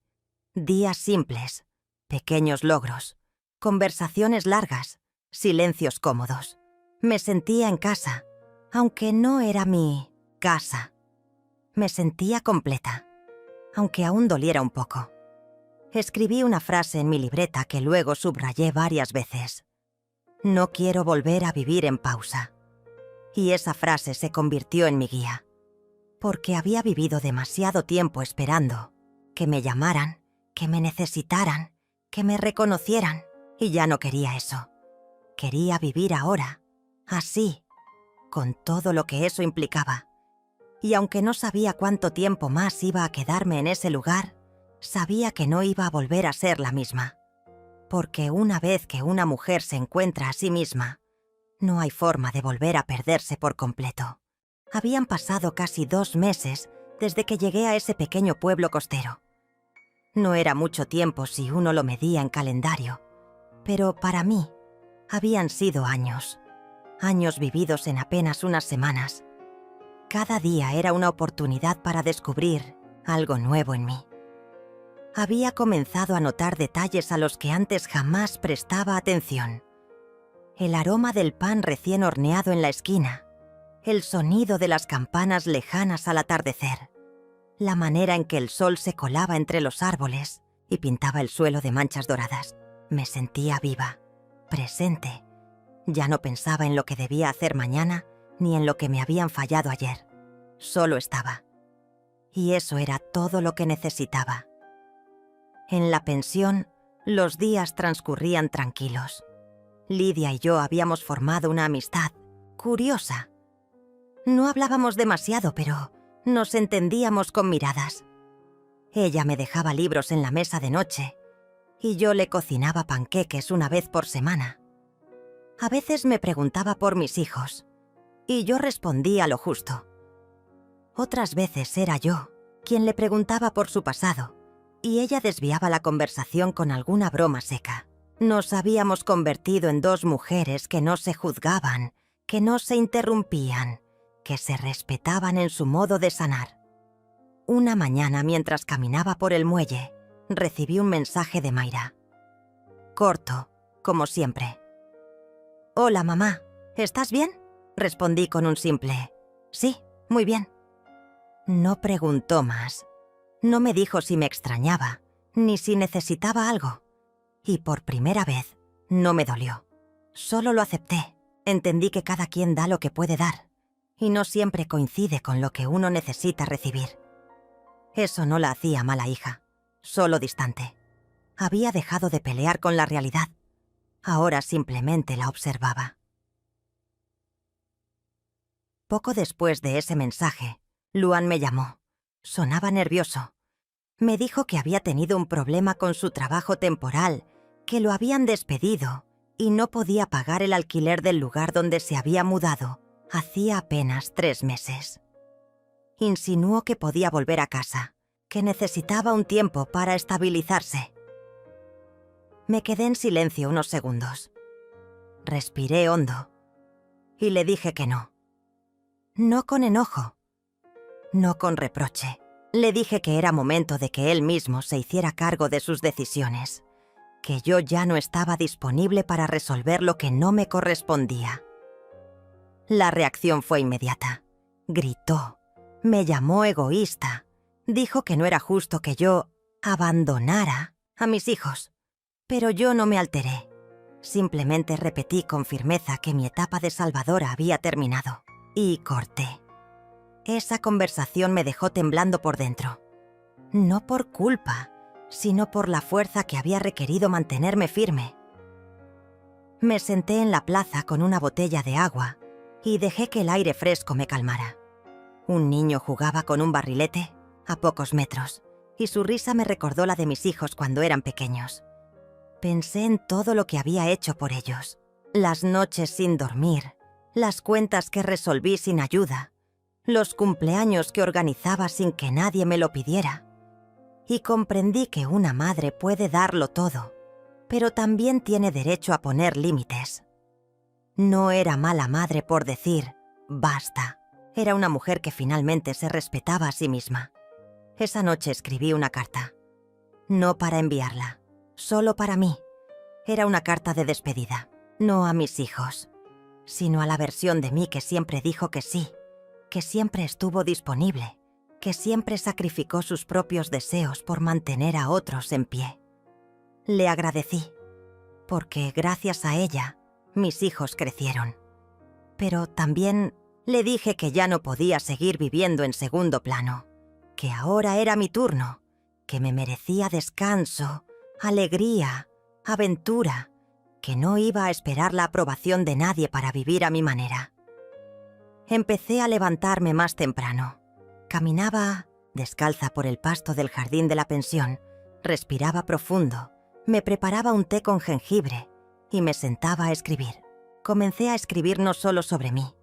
S1: Días simples, pequeños logros, conversaciones largas, silencios cómodos. Me sentía en casa, aunque no era mi casa. Me sentía completa, aunque aún doliera un poco. Escribí una frase en mi libreta que luego subrayé varias veces. No quiero volver a vivir en pausa. Y esa frase se convirtió en mi guía, porque había vivido demasiado tiempo esperando que me llamaran, que me necesitaran, que me reconocieran, y ya no quería eso. Quería vivir ahora, así, con todo lo que eso implicaba. Y aunque no sabía cuánto tiempo más iba a quedarme en ese lugar, sabía que no iba a volver a ser la misma. Porque una vez que una mujer se encuentra a sí misma, no hay forma de volver a perderse por completo. Habían pasado casi 2 meses desde que llegué a ese pequeño pueblo costero. No era mucho tiempo si uno lo medía en calendario, pero para mí habían sido años. Años vividos en apenas unas semanas. Cada día era una oportunidad para descubrir algo nuevo en mí. Había comenzado a notar detalles a los que antes jamás prestaba atención. El aroma del pan recién horneado en la esquina, el sonido de las campanas lejanas al atardecer, la manera en que el sol se colaba entre los árboles y pintaba el suelo de manchas doradas. Me sentía viva, presente. Ya no pensaba en lo que debía hacer mañana ni en lo que me habían fallado ayer. Solo estaba. Y eso era todo lo que necesitaba. En la pensión, los días transcurrían tranquilos. Lidia y yo habíamos formado una amistad curiosa. No hablábamos demasiado, pero nos entendíamos con miradas. Ella me dejaba libros en la mesa de noche y yo le cocinaba panqueques una vez por semana. A veces me preguntaba por mis hijos y yo respondía lo justo. Otras veces era yo quien le preguntaba por su pasado y ella desviaba la conversación con alguna broma seca. Nos habíamos convertido en 2 mujeres que no se juzgaban, que no se interrumpían, que se respetaban en su modo de sanar. Una mañana, mientras caminaba por el muelle, recibí un mensaje de Mayra. Corto, como siempre. «Hola, mamá. ¿Estás bien?», respondí con un simple «Sí, muy bien». No preguntó más. No me dijo si me extrañaba, ni si necesitaba algo. Y por primera vez, no me dolió. Solo lo acepté. Entendí que cada quien da lo que puede dar, y no siempre coincide con lo que uno necesita recibir. Eso no la hacía mala hija, solo distante. Había dejado de pelear con la realidad. Ahora simplemente la observaba. Poco después de ese mensaje, Luan me llamó. Sonaba nervioso. Me dijo que había tenido un problema con su trabajo temporal, que lo habían despedido y no podía pagar el alquiler del lugar donde se había mudado hacía apenas 3 meses. Insinuó que podía volver a casa, que necesitaba un tiempo para estabilizarse. Me quedé en silencio unos segundos. Respiré hondo y le dije que no. No con enojo, no con reproche. Le dije que era momento de que él mismo se hiciera cargo de sus decisiones, que yo ya no estaba disponible para resolver lo que no me correspondía. La reacción fue inmediata. Gritó, me llamó egoísta, dijo que no era justo que yo abandonara a mis hijos. Pero yo no me alteré. Simplemente repetí con firmeza que mi etapa de salvadora había terminado. Y corté. Esa conversación me dejó temblando por dentro. No por culpa, sino por la fuerza que había requerido mantenerme firme. Me senté en la plaza con una botella de agua y dejé que el aire fresco me calmara. Un niño jugaba con un barrilete a pocos metros y su risa me recordó la de mis hijos cuando eran pequeños. Pensé en todo lo que había hecho por ellos. Las noches sin dormir, las cuentas que resolví sin ayuda, los cumpleaños que organizaba sin que nadie me lo pidiera. Y comprendí que una madre puede darlo todo, pero también tiene derecho a poner límites. No era mala madre por decir, basta. Era una mujer que finalmente se respetaba a sí misma. Esa noche escribí una carta. No para enviarla, solo para mí. Era una carta de despedida, no a mis hijos, sino a la versión de mí que siempre dijo que sí, que siempre estuvo disponible, que siempre sacrificó sus propios deseos por mantener a otros en pie. Le agradecí, porque gracias a ella, mis hijos crecieron. Pero también le dije que ya no podía seguir viviendo en segundo plano, que ahora era mi turno, que me merecía descanso, alegría, aventura, que no iba a esperar la aprobación de nadie para vivir a mi manera. Empecé a levantarme más temprano. Caminaba descalza por el pasto del jardín de la pensión, respiraba profundo, me preparaba un té con jengibre y me sentaba a escribir. Comencé a escribir no solo sobre mí,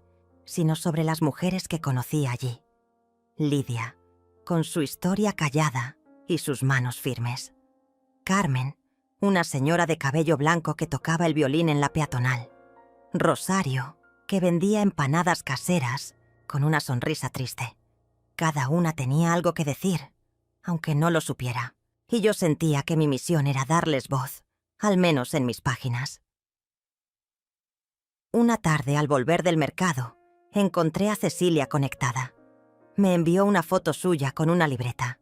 S1: sino sobre las mujeres que conocí allí. Lidia, con su historia callada y sus manos firmes. Carmen, una señora de cabello blanco que tocaba el violín en la peatonal. Rosario, que vendía empanadas caseras con una sonrisa triste. Cada una tenía algo que decir, aunque no lo supiera, y yo sentía que mi misión era darles voz, al menos en mis páginas. Una tarde, al volver del mercado, encontré a Cecilia conectada. Me envió una foto suya con una libreta.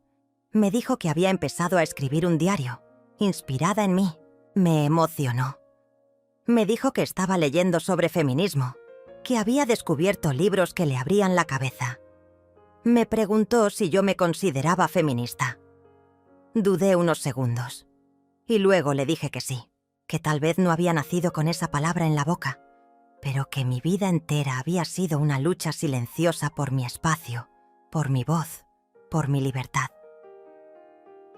S1: Me dijo que había empezado a escribir un diario, inspirada en mí. Me emocionó. Me dijo que estaba leyendo sobre feminismo, que había descubierto libros que le abrían la cabeza. Me preguntó si yo me consideraba feminista. Dudé unos segundos. Y luego le dije que sí, que tal vez no había nacido con esa palabra en la boca, pero que mi vida entera había sido una lucha silenciosa por mi espacio, por mi voz, por mi libertad.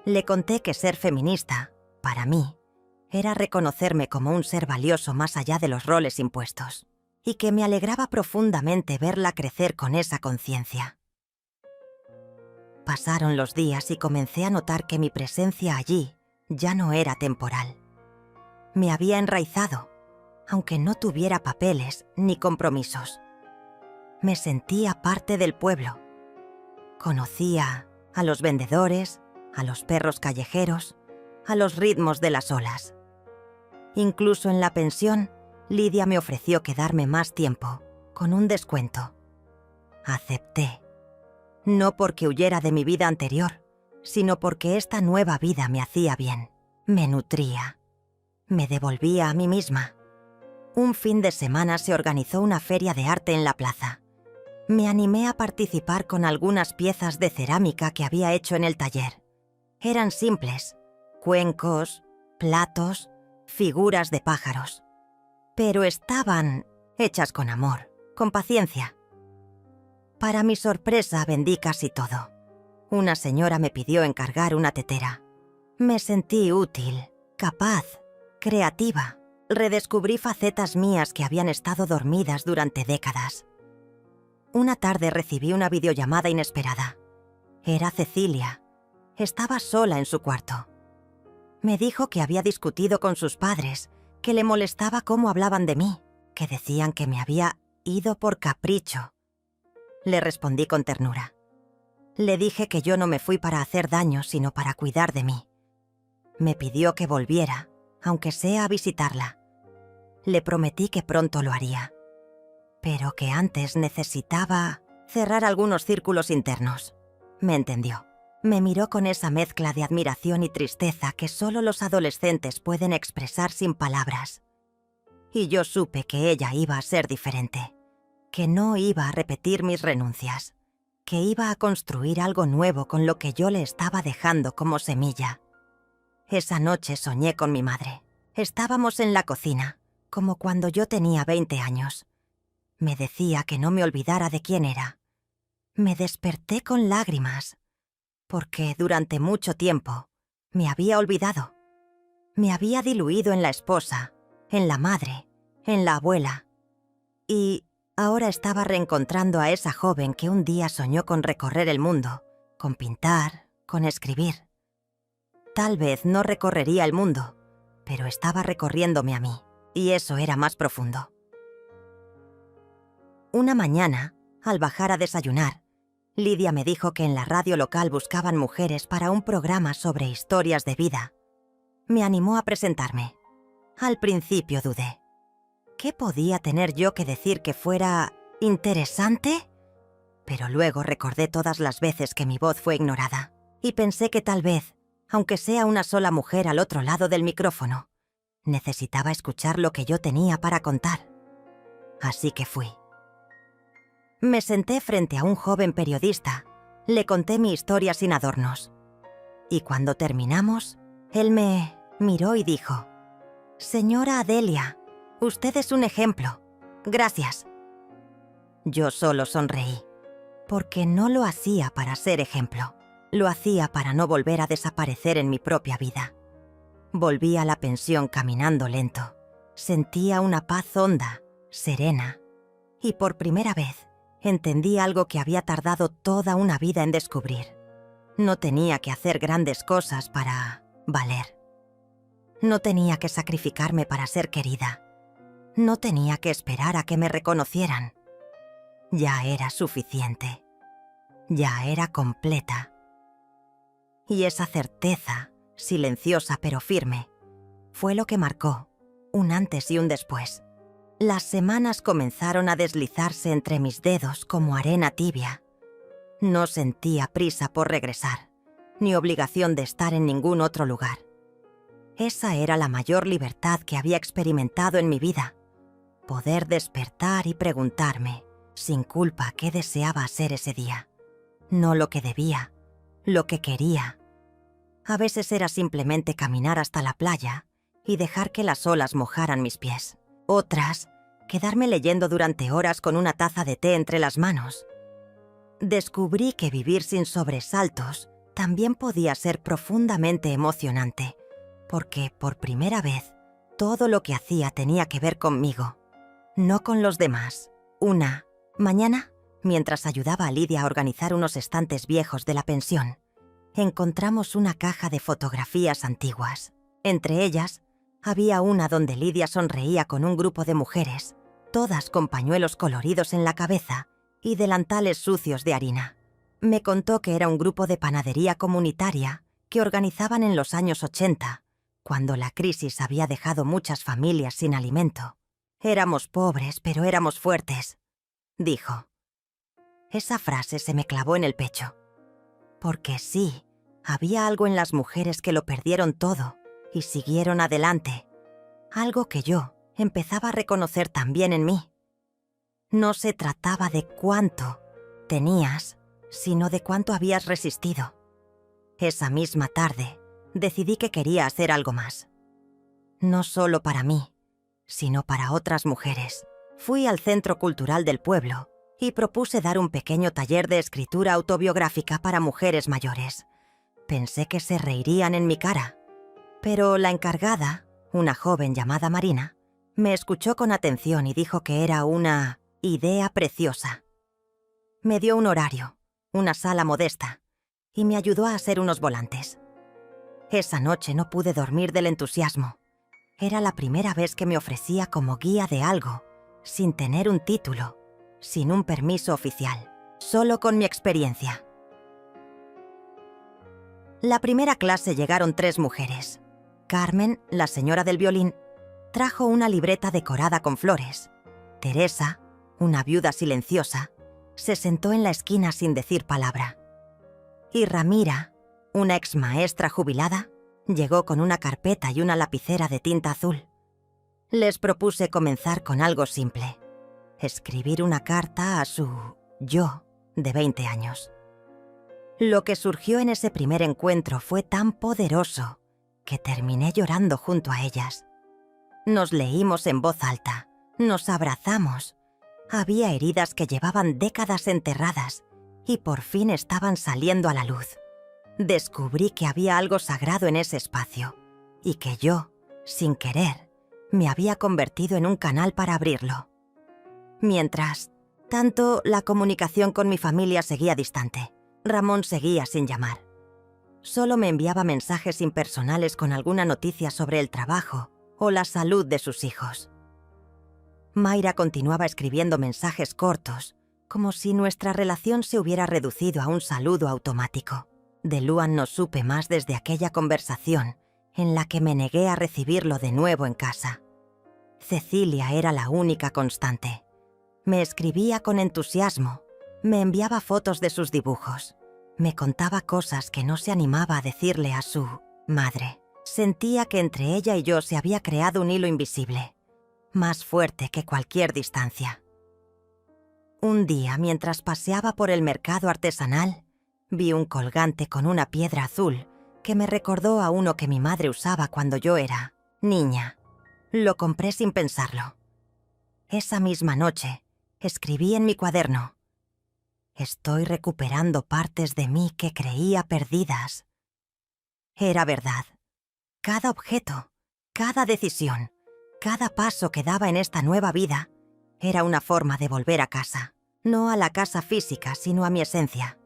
S1: Le conté que ser feminista, para mí, era reconocerme como un ser valioso más allá de los roles impuestos, y que me alegraba profundamente verla crecer con esa conciencia. Pasaron los días y comencé a notar que mi presencia allí ya no era temporal. Me había enraizado, aunque no tuviera papeles ni compromisos. Me sentía parte del pueblo. Conocía a los vendedores, a los perros callejeros, a los ritmos de las olas. Incluso en la pensión, Lidia me ofreció quedarme más tiempo, con un descuento. Acepté. No porque huyera de mi vida anterior, sino porque esta nueva vida me hacía bien, me nutría, me devolvía a mí misma. Un fin de semana se organizó una feria de arte en la plaza. Me animé a participar con algunas piezas de cerámica que había hecho en el taller. Eran simples, cuencos, platos, figuras de pájaros. Pero estaban hechas con amor, con paciencia. Para mi sorpresa vendí casi todo. Una señora me pidió encargar una tetera. Me sentí útil, capaz, creativa. Redescubrí facetas mías que habían estado dormidas durante décadas. Una tarde recibí una videollamada inesperada. Era Cecilia. Estaba sola en su cuarto. Me dijo que había discutido con sus padres, que le molestaba cómo hablaban de mí, que decían que me había ido por capricho. Le respondí con ternura. Le dije que yo no me fui para hacer daño, sino para cuidar de mí. Me pidió que volviera, aunque sea a visitarla. Le prometí que pronto lo haría, pero que antes necesitaba cerrar algunos círculos internos. Me entendió. Me miró con esa mezcla de admiración y tristeza que solo los adolescentes pueden expresar sin palabras. Y yo supe que ella iba a ser diferente, que no iba a repetir mis renuncias, que iba a construir algo nuevo con lo que yo le estaba dejando como semilla. Esa noche soñé con mi madre. Estábamos en la cocina, como cuando yo tenía 20 años. Me decía que no me olvidara de quién era. Me desperté con lágrimas, porque durante mucho tiempo me había olvidado. Me había diluido en la esposa, en la madre, en la abuela. Y ahora estaba reencontrando a esa joven que un día soñó con recorrer el mundo, con pintar, con escribir. Tal vez no recorrería el mundo, pero estaba recorriéndome a mí, y eso era más profundo. Una mañana, al bajar a desayunar, Lidia me dijo que en la radio local buscaban mujeres para un programa sobre historias de vida. Me animó a presentarme. Al principio dudé. ¿Qué podía tener yo que decir que fuera interesante? Pero luego recordé todas las veces que mi voz fue ignorada y pensé que tal vez, aunque sea una sola mujer al otro lado del micrófono, necesitaba escuchar lo que yo tenía para contar. Así que fui. Me senté frente a un joven periodista, le conté mi historia sin adornos. Y cuando terminamos, él me miró y dijo: «Señora Adelia, usted es un ejemplo. Gracias». Yo solo sonreí, porque no lo hacía para ser ejemplo. Lo hacía para no volver a desaparecer en mi propia vida. Volví a la pensión caminando lento. Sentía una paz honda, serena. Y por primera vez entendí algo que había tardado toda una vida en descubrir. No tenía que hacer grandes cosas para valer. No tenía que sacrificarme para ser querida. No tenía que esperar a que me reconocieran. Ya era suficiente. Ya era completa. Y esa certeza, silenciosa pero firme, fue lo que marcó un antes y un después. Las semanas comenzaron a deslizarse entre mis dedos como arena tibia. No sentía prisa por regresar, ni obligación de estar en ningún otro lugar. Esa era la mayor libertad que había experimentado en mi vida. Poder despertar y preguntarme, sin culpa, qué deseaba hacer ese día. No lo que debía, lo que quería. A veces era simplemente caminar hasta la playa y dejar que las olas mojaran mis pies. Otras, quedarme leyendo durante horas con una taza de té entre las manos. Descubrí que vivir sin sobresaltos también podía ser profundamente emocionante, porque por primera vez todo lo que hacía tenía que ver conmigo, no con los demás. Una mañana, mientras ayudaba a Lidia a organizar unos estantes viejos de la pensión, encontramos una caja de fotografías antiguas. Entre ellas, había una donde Lidia sonreía con un grupo de mujeres, todas con pañuelos coloridos en la cabeza y delantales sucios de harina. Me contó que era un grupo de panadería comunitaria que organizaban en los años 80, cuando la crisis había dejado muchas familias sin alimento. Éramos pobres, pero éramos fuertes, dijo. Esa frase se me clavó en el pecho. Porque sí, había algo en las mujeres que lo perdieron todo y siguieron adelante. Algo que yo empezaba a reconocer también en mí. No se trataba de cuánto tenías, sino de cuánto habías resistido. Esa misma tarde, decidí que quería hacer algo más. No solo para mí, sino para otras mujeres. Fui al centro cultural del pueblo y propuse dar un pequeño taller de escritura autobiográfica para mujeres mayores. Pensé que se reirían en mi cara, pero la encargada, una joven llamada Marina, me escuchó con atención y dijo que era una idea preciosa. Me dio un horario, una sala modesta, y me ayudó a hacer unos volantes. Esa noche no pude dormir del entusiasmo. Era la primera vez que me ofrecía como guía de algo, sin tener un título, sin un permiso oficial, solo con mi experiencia. La primera clase llegaron 3 mujeres. Carmen, la señora del violín, trajo una libreta decorada con flores. Teresa, una viuda silenciosa, se sentó en la esquina sin decir palabra. Y Ramira, una exmaestra jubilada, llegó con una carpeta y una lapicera de tinta azul. Les propuse comenzar con algo simple: escribir una carta a su yo de 20 años. Lo que surgió en ese primer encuentro fue tan poderoso que terminé llorando junto a ellas. Nos leímos en voz alta, nos abrazamos. Había heridas que llevaban décadas enterradas y por fin estaban saliendo a la luz. Descubrí que había algo sagrado en ese espacio y que yo, sin querer, me había convertido en un canal para abrirlo. Mientras tanto, la comunicación con mi familia seguía distante. Ramón seguía sin llamar. Solo me enviaba mensajes impersonales con alguna noticia sobre el trabajo o la salud de sus hijos. Mayra continuaba escribiendo mensajes cortos, como si nuestra relación se hubiera reducido a un saludo automático. De Luan no supe más desde aquella conversación en la que me negué a recibirlo de nuevo en casa. Cecilia era la única constante. Me escribía con entusiasmo, me enviaba fotos de sus dibujos, me contaba cosas que no se animaba a decirle a su madre. Sentía que entre ella y yo se había creado un hilo invisible, más fuerte que cualquier distancia. Un día, mientras paseaba por el mercado artesanal, vi un colgante con una piedra azul que me recordó a uno que mi madre usaba cuando yo era niña. Lo compré sin pensarlo. Esa misma noche, escribí en mi cuaderno: estoy recuperando partes de mí que creía perdidas. Era verdad. Cada objeto, cada decisión, cada paso que daba en esta nueva vida era una forma de volver a casa. No a la casa física, sino a mi esencia.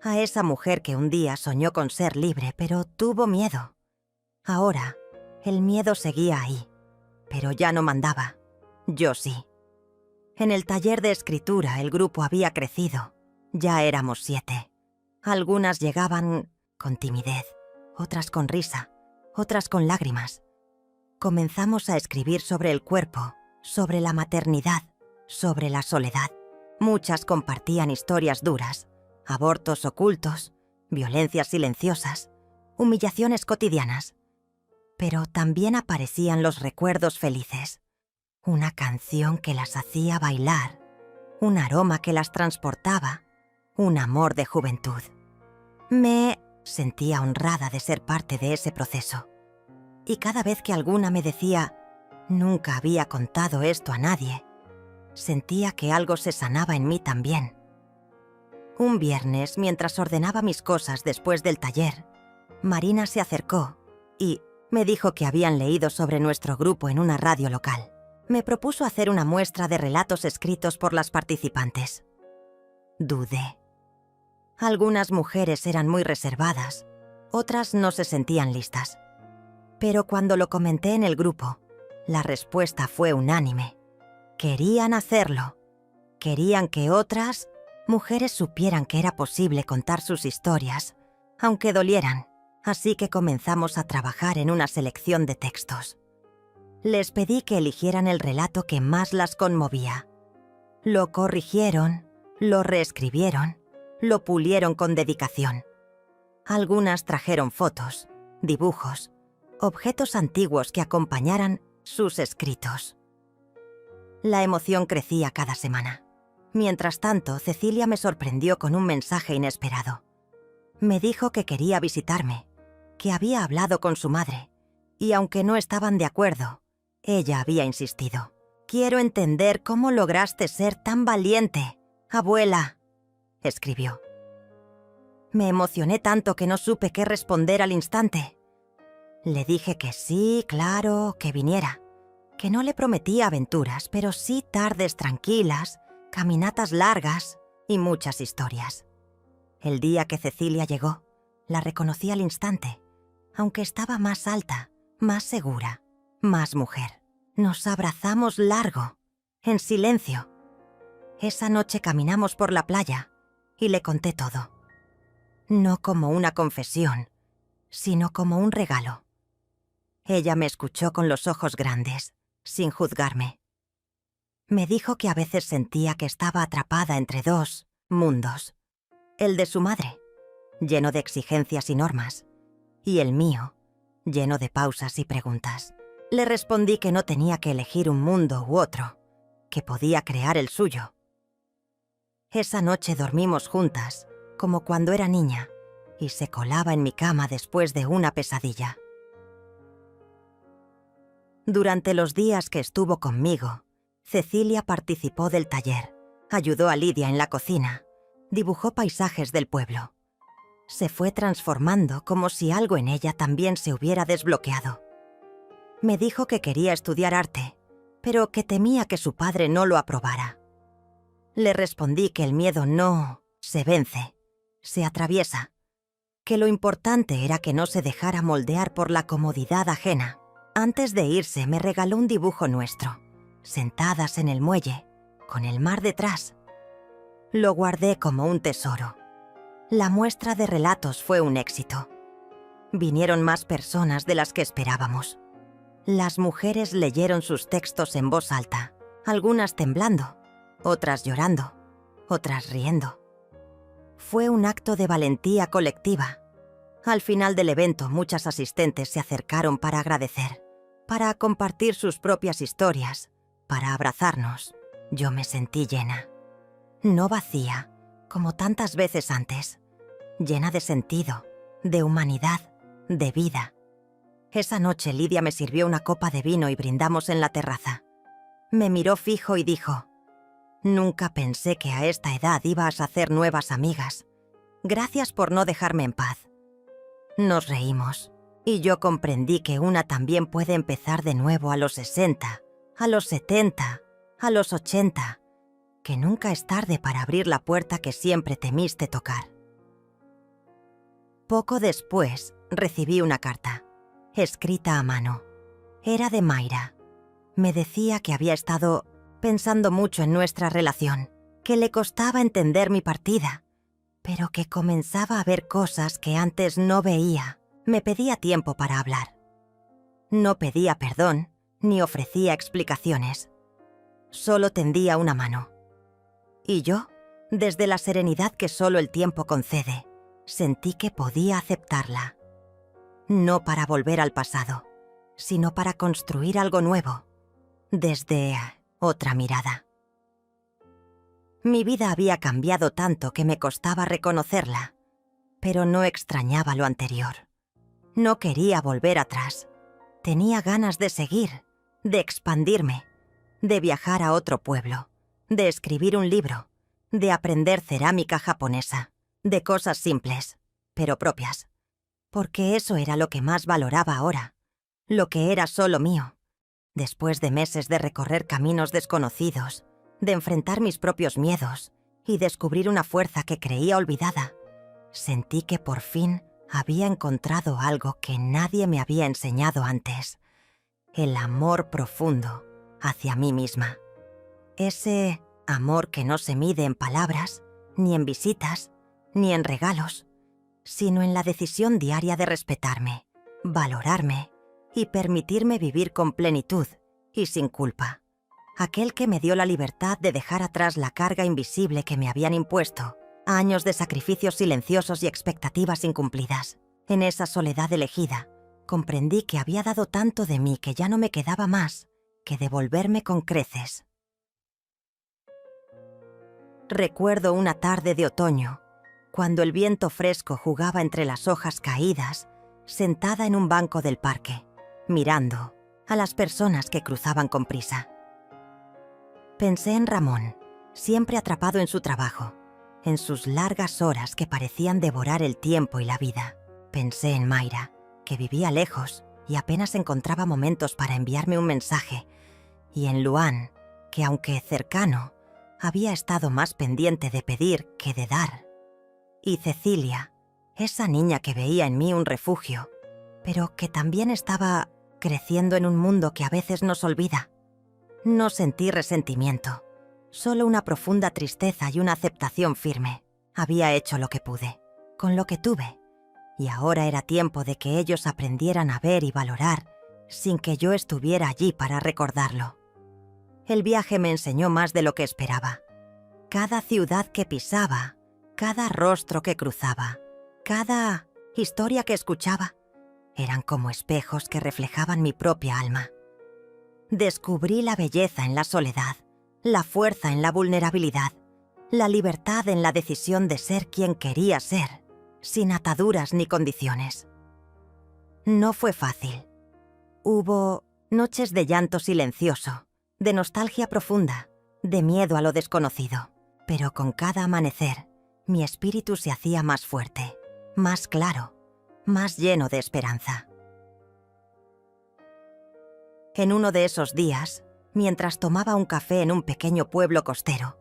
S1: A esa mujer que un día soñó con ser libre, pero tuvo miedo. Ahora, el miedo seguía ahí, pero ya no mandaba. Yo sí. En el taller de escritura el grupo había crecido. Ya éramos 7. Algunas llegaban con timidez, otras con risa, otras con lágrimas. Comenzamos a escribir sobre el cuerpo, sobre la maternidad, sobre la soledad. Muchas compartían historias duras, abortos ocultos, violencias silenciosas, humillaciones cotidianas. Pero también aparecían los recuerdos felices. Una canción que las hacía bailar, un aroma que las transportaba, un amor de juventud. Me sentía honrada de ser parte de ese proceso. Y cada vez que alguna me decía: nunca había contado esto a nadie, sentía que algo se sanaba en mí también. Un viernes, mientras ordenaba mis cosas después del taller, Marina se acercó y me dijo que habían leído sobre nuestro grupo en una radio local. Me propuso hacer una muestra de relatos escritos por las participantes. Dudé. Algunas mujeres eran muy reservadas, otras no se sentían listas. Pero cuando lo comenté en el grupo, la respuesta fue unánime. Querían hacerlo. querían que otras mujeres supieran que era posible contar sus historias, aunque dolieran, así que comenzamos a trabajar en una selección de textos. Les pedí que eligieran el relato que más las conmovía. Lo corrigieron, lo reescribieron, lo pulieron con dedicación. Algunas trajeron fotos, dibujos, objetos antiguos que acompañaran sus escritos. La emoción crecía cada semana. Mientras tanto, Cecilia me sorprendió con un mensaje inesperado. Me dijo que quería visitarme, que había hablado con su madre, y aunque no estaban de acuerdo, ella había insistido. «Quiero entender cómo lograste ser tan valiente, abuela», escribió. Me emocioné tanto que no supe qué responder al instante. Le dije que sí, claro, que viniera, que no le prometía aventuras, pero sí tardes tranquilas, caminatas largas y muchas historias. El día que Cecilia llegó, la reconocí al instante, aunque estaba más alta, más segura, más mujer. Nos abrazamos largo, en silencio. Esa noche caminamos por la playa y le conté todo. No como una confesión, sino como un regalo. Ella me escuchó con los ojos grandes, sin juzgarme. Me dijo que a veces sentía que estaba atrapada entre dos mundos. El de su madre, lleno de exigencias y normas, y el mío, lleno de pausas y preguntas. Le respondí que no tenía que elegir un mundo u otro, que podía crear el suyo. Esa noche dormimos juntas, como cuando era niña, y se colaba en mi cama después de una pesadilla. Durante los días que estuvo conmigo, Cecilia participó del taller, ayudó a Lidia en la cocina, dibujó paisajes del pueblo. Se fue transformando como si algo en ella también se hubiera desbloqueado. Me dijo que quería estudiar arte, pero que temía que su padre no lo aprobara. Le respondí que el miedo no se vence, se atraviesa, que lo importante era que no se dejara moldear por la comodidad ajena. Antes de irse me regaló un dibujo nuestro, sentadas en el muelle, con el mar detrás. Lo guardé como un tesoro. La muestra de relatos fue un éxito. Vinieron más personas de las que esperábamos. Las mujeres leyeron sus textos en voz alta, algunas temblando, otras llorando, otras riendo. Fue un acto de valentía colectiva. Al final del evento, muchas asistentes se acercaron para agradecer, para compartir sus propias historias, para abrazarnos. Yo me sentí llena. No vacía, como tantas veces antes. Llena de sentido, de humanidad, de vida. Esa noche Lidia me sirvió una copa de vino y brindamos en la terraza. Me miró fijo y dijo: «Nunca pensé que a esta edad ibas a hacer nuevas amigas. Gracias por no dejarme en paz». Nos reímos, y yo comprendí que una también puede empezar de nuevo a los 60, a los 70, a los 80, que nunca es tarde para abrir la puerta que siempre temiste tocar. Poco después recibí una carta, escrita a mano. Era de Mayra. Me decía que había estado pensando mucho en nuestra relación, que le costaba entender mi partida, pero que comenzaba a ver cosas que antes no veía. Me pedía tiempo para hablar. No pedía perdón, ni ofrecía explicaciones. Solo tendía una mano. Y yo, desde la serenidad que solo el tiempo concede, sentí que podía aceptarla. No para volver al pasado, sino para construir algo nuevo, desde otra mirada. Mi vida había cambiado tanto que me costaba reconocerla, pero no extrañaba lo anterior. No quería volver atrás. Tenía ganas de seguir, de expandirme, de viajar a otro pueblo, de escribir un libro, de aprender cerámica japonesa, de cosas simples, pero propias. Porque eso era lo que más valoraba ahora, lo que era solo mío. Después de meses de recorrer caminos desconocidos, de enfrentar mis propios miedos y descubrir una fuerza que creía olvidada, sentí que por fin había encontrado algo que nadie me había enseñado antes: el amor profundo hacia mí misma. Ese Amor que no se mide en palabras, ni en visitas, ni en regalos, sino en la decisión diaria de respetarme, valorarme y permitirme vivir con plenitud y sin culpa. Aquel que me dio la libertad de dejar atrás la carga invisible que me habían impuesto, años de sacrificios silenciosos y expectativas incumplidas. En esa soledad elegida, comprendí que había dado tanto de mí que ya no me quedaba más que devolverme con creces. Recuerdo una tarde de otoño, cuando el viento fresco jugaba entre las hojas caídas, sentada en un banco del parque, mirando a las personas que cruzaban con prisa. Pensé en Ramón, siempre atrapado en su trabajo, en sus largas horas que parecían devorar el tiempo y la vida. Pensé en Mayra, que vivía lejos y apenas encontraba momentos para enviarme un mensaje, y en Luan, que aunque cercano, había estado más pendiente de pedir que de dar. Y Cecilia, esa niña que veía en mí un refugio, pero que también estaba creciendo en un mundo que a veces nos olvida. No sentí resentimiento, solo una profunda tristeza y una aceptación firme. Había hecho lo que pude, con lo que tuve, y ahora era tiempo de que ellos aprendieran a ver y valorar sin que yo estuviera allí para recordarlo. El viaje me enseñó más de lo que esperaba. Cada ciudad que pisaba, cada rostro que cruzaba, cada historia que escuchaba, eran como espejos que reflejaban mi propia alma. Descubrí la belleza en la soledad, la fuerza en la vulnerabilidad, la libertad en la decisión de ser quien quería ser, sin ataduras ni condiciones. No fue fácil. Hubo noches de llanto silencioso, de nostalgia profunda, de miedo a lo desconocido. Pero con cada amanecer, mi espíritu se hacía más fuerte, más claro, más lleno de esperanza. En uno de esos días, mientras tomaba un café en un pequeño pueblo costero,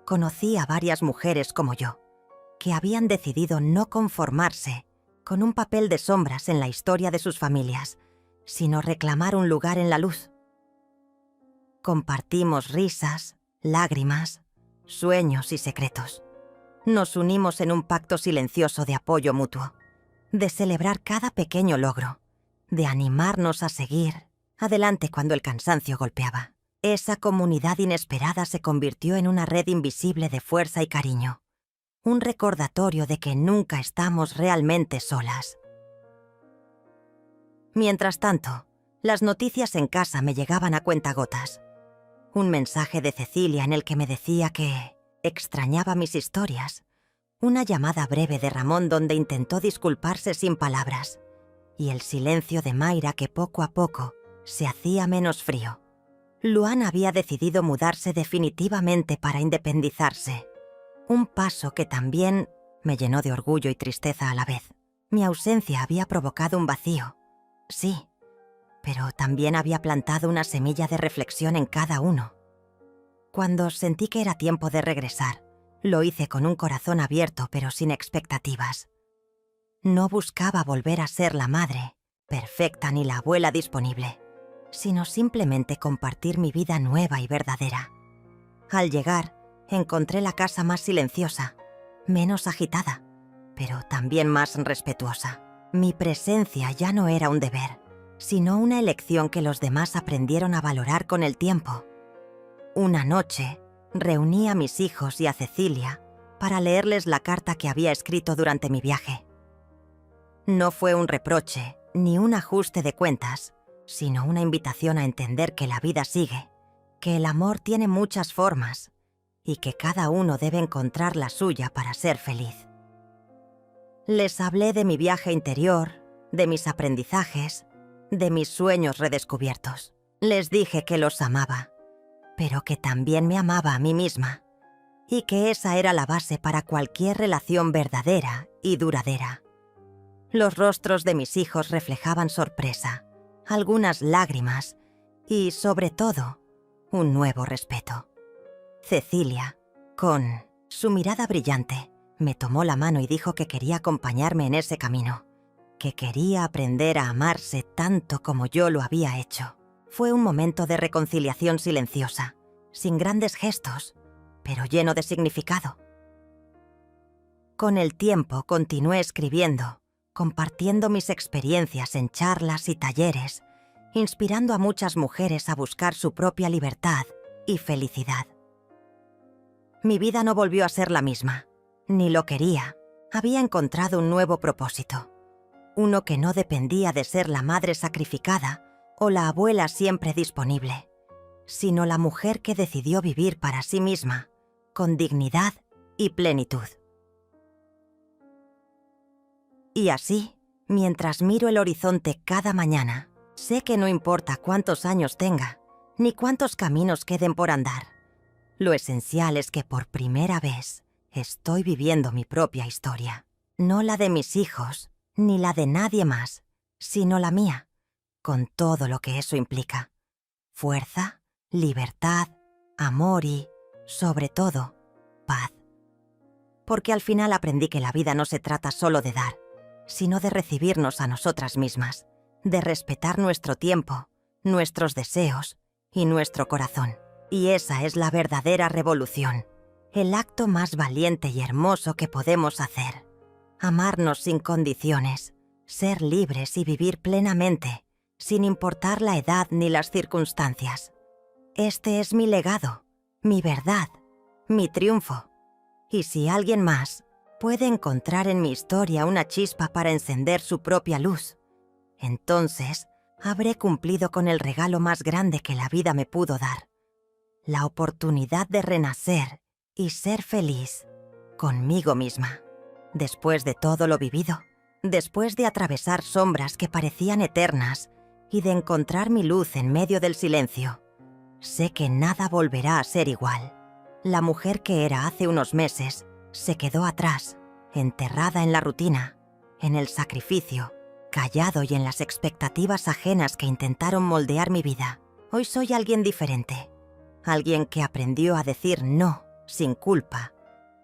S1: conocí a varias mujeres como yo, que habían decidido no conformarse con un papel de sombras en la historia de sus familias, sino reclamar un lugar en la luz. Compartimos risas, lágrimas, sueños y secretos. Nos unimos en un pacto silencioso de apoyo mutuo, de celebrar cada pequeño logro, de animarnos a seguir adelante cuando el cansancio golpeaba. Esa comunidad inesperada se convirtió en una red invisible de fuerza y cariño, un recordatorio de que nunca estamos realmente solas. Mientras tanto, las noticias en casa me llegaban a cuentagotas. Un mensaje de Cecilia en el que me decía que extrañaba mis historias. Una llamada breve de Ramón donde intentó disculparse sin palabras. Y el silencio de Mayra que poco a poco se hacía menos frío. Luan había decidido mudarse definitivamente para independizarse. Un paso que también me llenó de orgullo y tristeza a la vez. Mi ausencia había provocado un vacío. Sí, pero también había plantado una semilla de reflexión en cada uno. Cuando sentí que era tiempo de regresar, lo hice con un corazón abierto pero sin expectativas. No buscaba volver a ser la madre perfecta ni la abuela disponible, sino simplemente compartir mi vida nueva y verdadera. Al llegar, encontré la casa más silenciosa, menos agitada, pero también más respetuosa. Mi presencia ya no era un deber, sino una elección que los demás aprendieron a valorar con el tiempo. Una noche, reuní a mis hijos y a Cecilia para leerles la carta que había escrito durante mi viaje. No fue un reproche ni un ajuste de cuentas, sino una invitación a entender que la vida sigue, que el amor tiene muchas formas y que cada uno debe encontrar la suya para ser feliz. Les hablé de mi viaje interior, de mis aprendizajes, de mis sueños redescubiertos. Les dije que los amaba, pero que también me amaba a mí misma, y que esa era la base para cualquier relación verdadera y duradera. Los rostros de mis hijos reflejaban sorpresa, algunas lágrimas y, sobre todo, un nuevo respeto. Cecilia, con su mirada brillante, me tomó la mano y dijo que quería acompañarme en ese camino, que quería aprender a amarse tanto como yo lo había hecho. Fue un momento de reconciliación silenciosa, sin grandes gestos, pero lleno de significado. Con el tiempo continué escribiendo, compartiendo mis experiencias en charlas y talleres, inspirando a muchas mujeres a buscar su propia libertad y felicidad. Mi vida no volvió a ser la misma, ni lo quería. Había encontrado un nuevo propósito, uno que no dependía de ser la madre sacrificada o la abuela siempre disponible, sino la mujer que decidió vivir para sí misma, con dignidad y plenitud. Y así, mientras miro el horizonte cada mañana, sé que no importa cuántos años tenga, ni cuántos caminos queden por andar. Lo esencial es que por primera vez estoy viviendo mi propia historia. No la de mis hijos, ni la de nadie más, sino la mía, con todo lo que eso implica. Fuerza, libertad, amor y, sobre todo, paz. Porque al final aprendí que la vida no se trata solo de dar, sino de recibirnos a nosotras mismas, de respetar nuestro tiempo, nuestros deseos y nuestro corazón. Y esa es la verdadera revolución, el acto más valiente y hermoso que podemos hacer. Amarnos sin condiciones, ser libres y vivir plenamente, sin importar la edad ni las circunstancias. Este es mi legado, mi verdad, mi triunfo. Y si alguien más puede encontrar en mi historia una chispa para encender su propia luz, entonces habré cumplido con el regalo más grande que la vida me pudo dar, la oportunidad de renacer y ser feliz conmigo misma. Después de todo lo vivido, después de atravesar sombras que parecían eternas y de encontrar mi luz en medio del silencio, sé que nada volverá a ser igual. La mujer que era hace unos meses se quedó atrás, enterrada en la rutina, en el sacrificio, callado y en las expectativas ajenas que intentaron moldear mi vida. Hoy soy alguien diferente, alguien que aprendió a decir no sin culpa,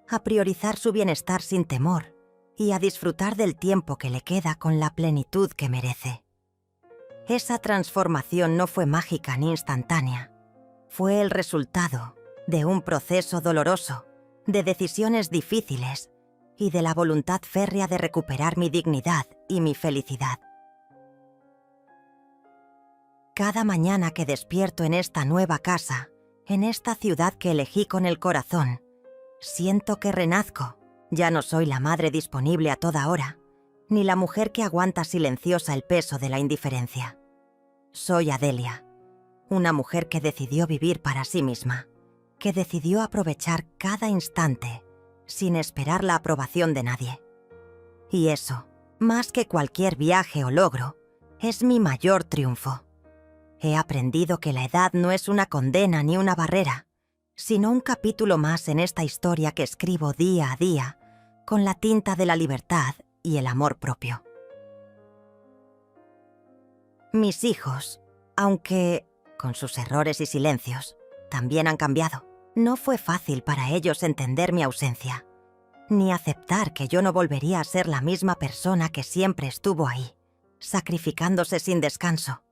S1: a priorizar su bienestar sin temor y a disfrutar del tiempo que le queda con la plenitud que merece. Esa transformación no fue mágica ni instantánea, fue el resultado de un proceso doloroso, de decisiones difíciles y de la voluntad férrea de recuperar mi dignidad y mi felicidad. Cada mañana que despierto en esta nueva casa, en esta ciudad que elegí con el corazón, siento que renazco. Ya no soy la madre disponible a toda hora, ni la mujer que aguanta silenciosa el peso de la indiferencia. Soy Adelia, una mujer que decidió vivir para sí misma, que decidió aprovechar cada instante sin esperar la aprobación de nadie. Y eso, más que cualquier viaje o logro, es mi mayor triunfo. He aprendido que la edad no es una condena ni una barrera, sino un capítulo más en esta historia que escribo día a día, con la tinta de la libertad y el amor propio. Mis hijos, aunque con sus errores y silencios, también han cambiado. No fue fácil para ellos entender mi ausencia, ni aceptar que yo no volvería a ser la misma persona que siempre estuvo ahí, sacrificándose sin descanso.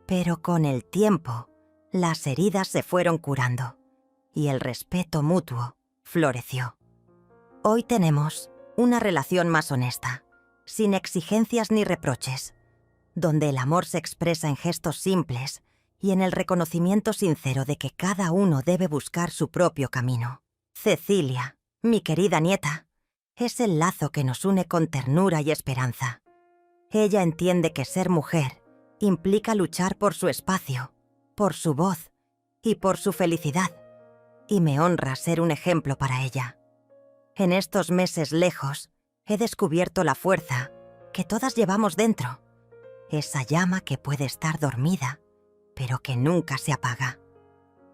S1: Pero con el tiempo, las heridas se fueron curando y el respeto mutuo floreció. Hoy tenemos una relación más honesta, sin exigencias ni reproches, donde el amor se expresa en gestos simples y en el reconocimiento sincero de que cada uno debe buscar su propio camino. Cecilia, mi querida nieta, es el lazo que nos une con ternura y esperanza. Ella entiende que ser mujer implica luchar por su espacio, por su voz y por su felicidad, y me honra ser un ejemplo para ella. En estos meses lejos, he descubierto la fuerza que todas llevamos dentro, esa llama que puede estar dormida, pero que nunca se apaga.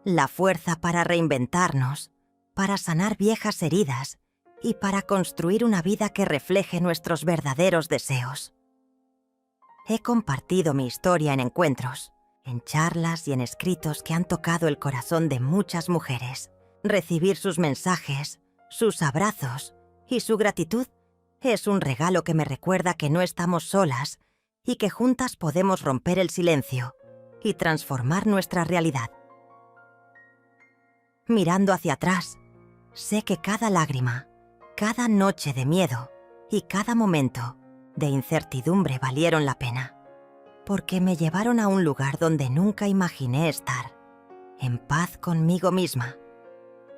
S1: La fuerza para reinventarnos, para sanar viejas heridas y para construir una vida que refleje nuestros verdaderos deseos. He compartido mi historia en encuentros, en charlas y en escritos que han tocado el corazón de muchas mujeres. Recibir sus mensajes, sus abrazos y su gratitud es un regalo que me recuerda que no estamos solas y que juntas podemos romper el silencio y transformar nuestra realidad. Mirando hacia atrás, Sé que cada lágrima, cada noche de miedo y cada momento de incertidumbre valieron la pena, porque me llevaron a un lugar donde nunca imaginé estar, en paz conmigo misma.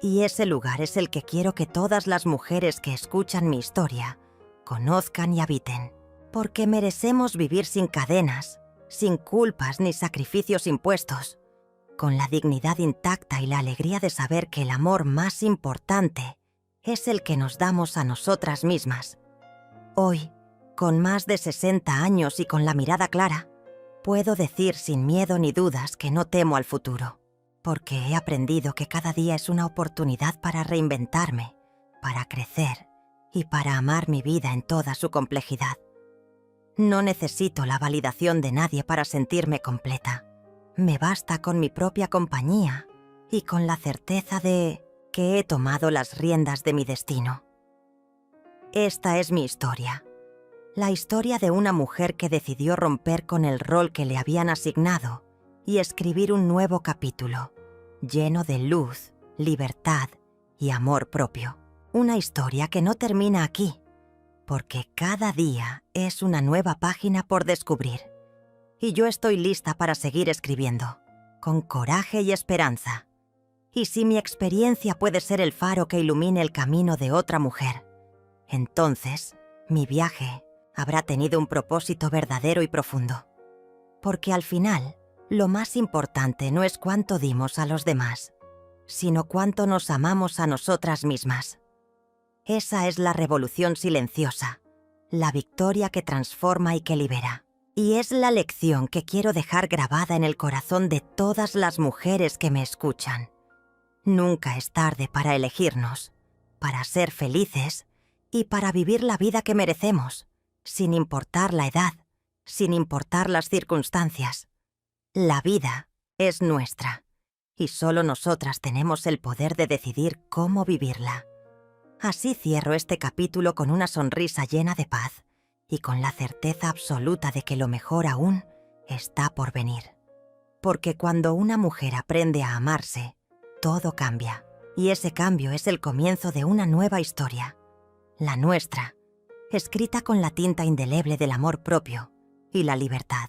S1: Y ese lugar es el que quiero que todas las mujeres que escuchan mi historia conozcan y habiten, porque merecemos vivir sin cadenas, sin culpas ni sacrificios impuestos, con la dignidad intacta y la alegría de saber que el amor más importante es el que nos damos a nosotras mismas. Hoy, con más de 60 años y con la mirada clara, puedo decir sin miedo ni dudas que no temo al futuro, porque he aprendido que cada día es una oportunidad para reinventarme, para crecer y para amar mi vida en toda su complejidad. No necesito la validación de nadie para sentirme completa. Me basta con mi propia compañía y con la certeza de que he tomado las riendas de mi destino. Esta es mi historia. La historia de una mujer que decidió romper con el rol que le habían asignado y escribir un nuevo capítulo, lleno de luz, libertad y amor propio. Una historia que no termina aquí, porque cada día es una nueva página por descubrir. Y yo estoy lista para seguir escribiendo, con coraje y esperanza. Y si mi experiencia puede ser el faro que ilumine el camino de otra mujer, entonces mi viaje habrá tenido un propósito verdadero y profundo. Porque al final, lo más importante no es cuánto dimos a los demás, sino cuánto nos amamos a nosotras mismas. Esa es la revolución silenciosa, la victoria que transforma y que libera. Y es la lección que quiero dejar grabada en el corazón de todas las mujeres que me escuchan. Nunca es tarde para elegirnos, para ser felices y para vivir la vida que merecemos, sin importar la edad, sin importar las circunstancias. La vida es nuestra, y solo nosotras tenemos el poder de decidir cómo vivirla. Así cierro este capítulo con una sonrisa llena de paz y con la certeza absoluta de que lo mejor aún está por venir. Porque cuando una mujer aprende a amarse, todo cambia, y ese cambio es el comienzo de una nueva historia, la nuestra, escrita con la tinta indeleble del amor propio y la libertad.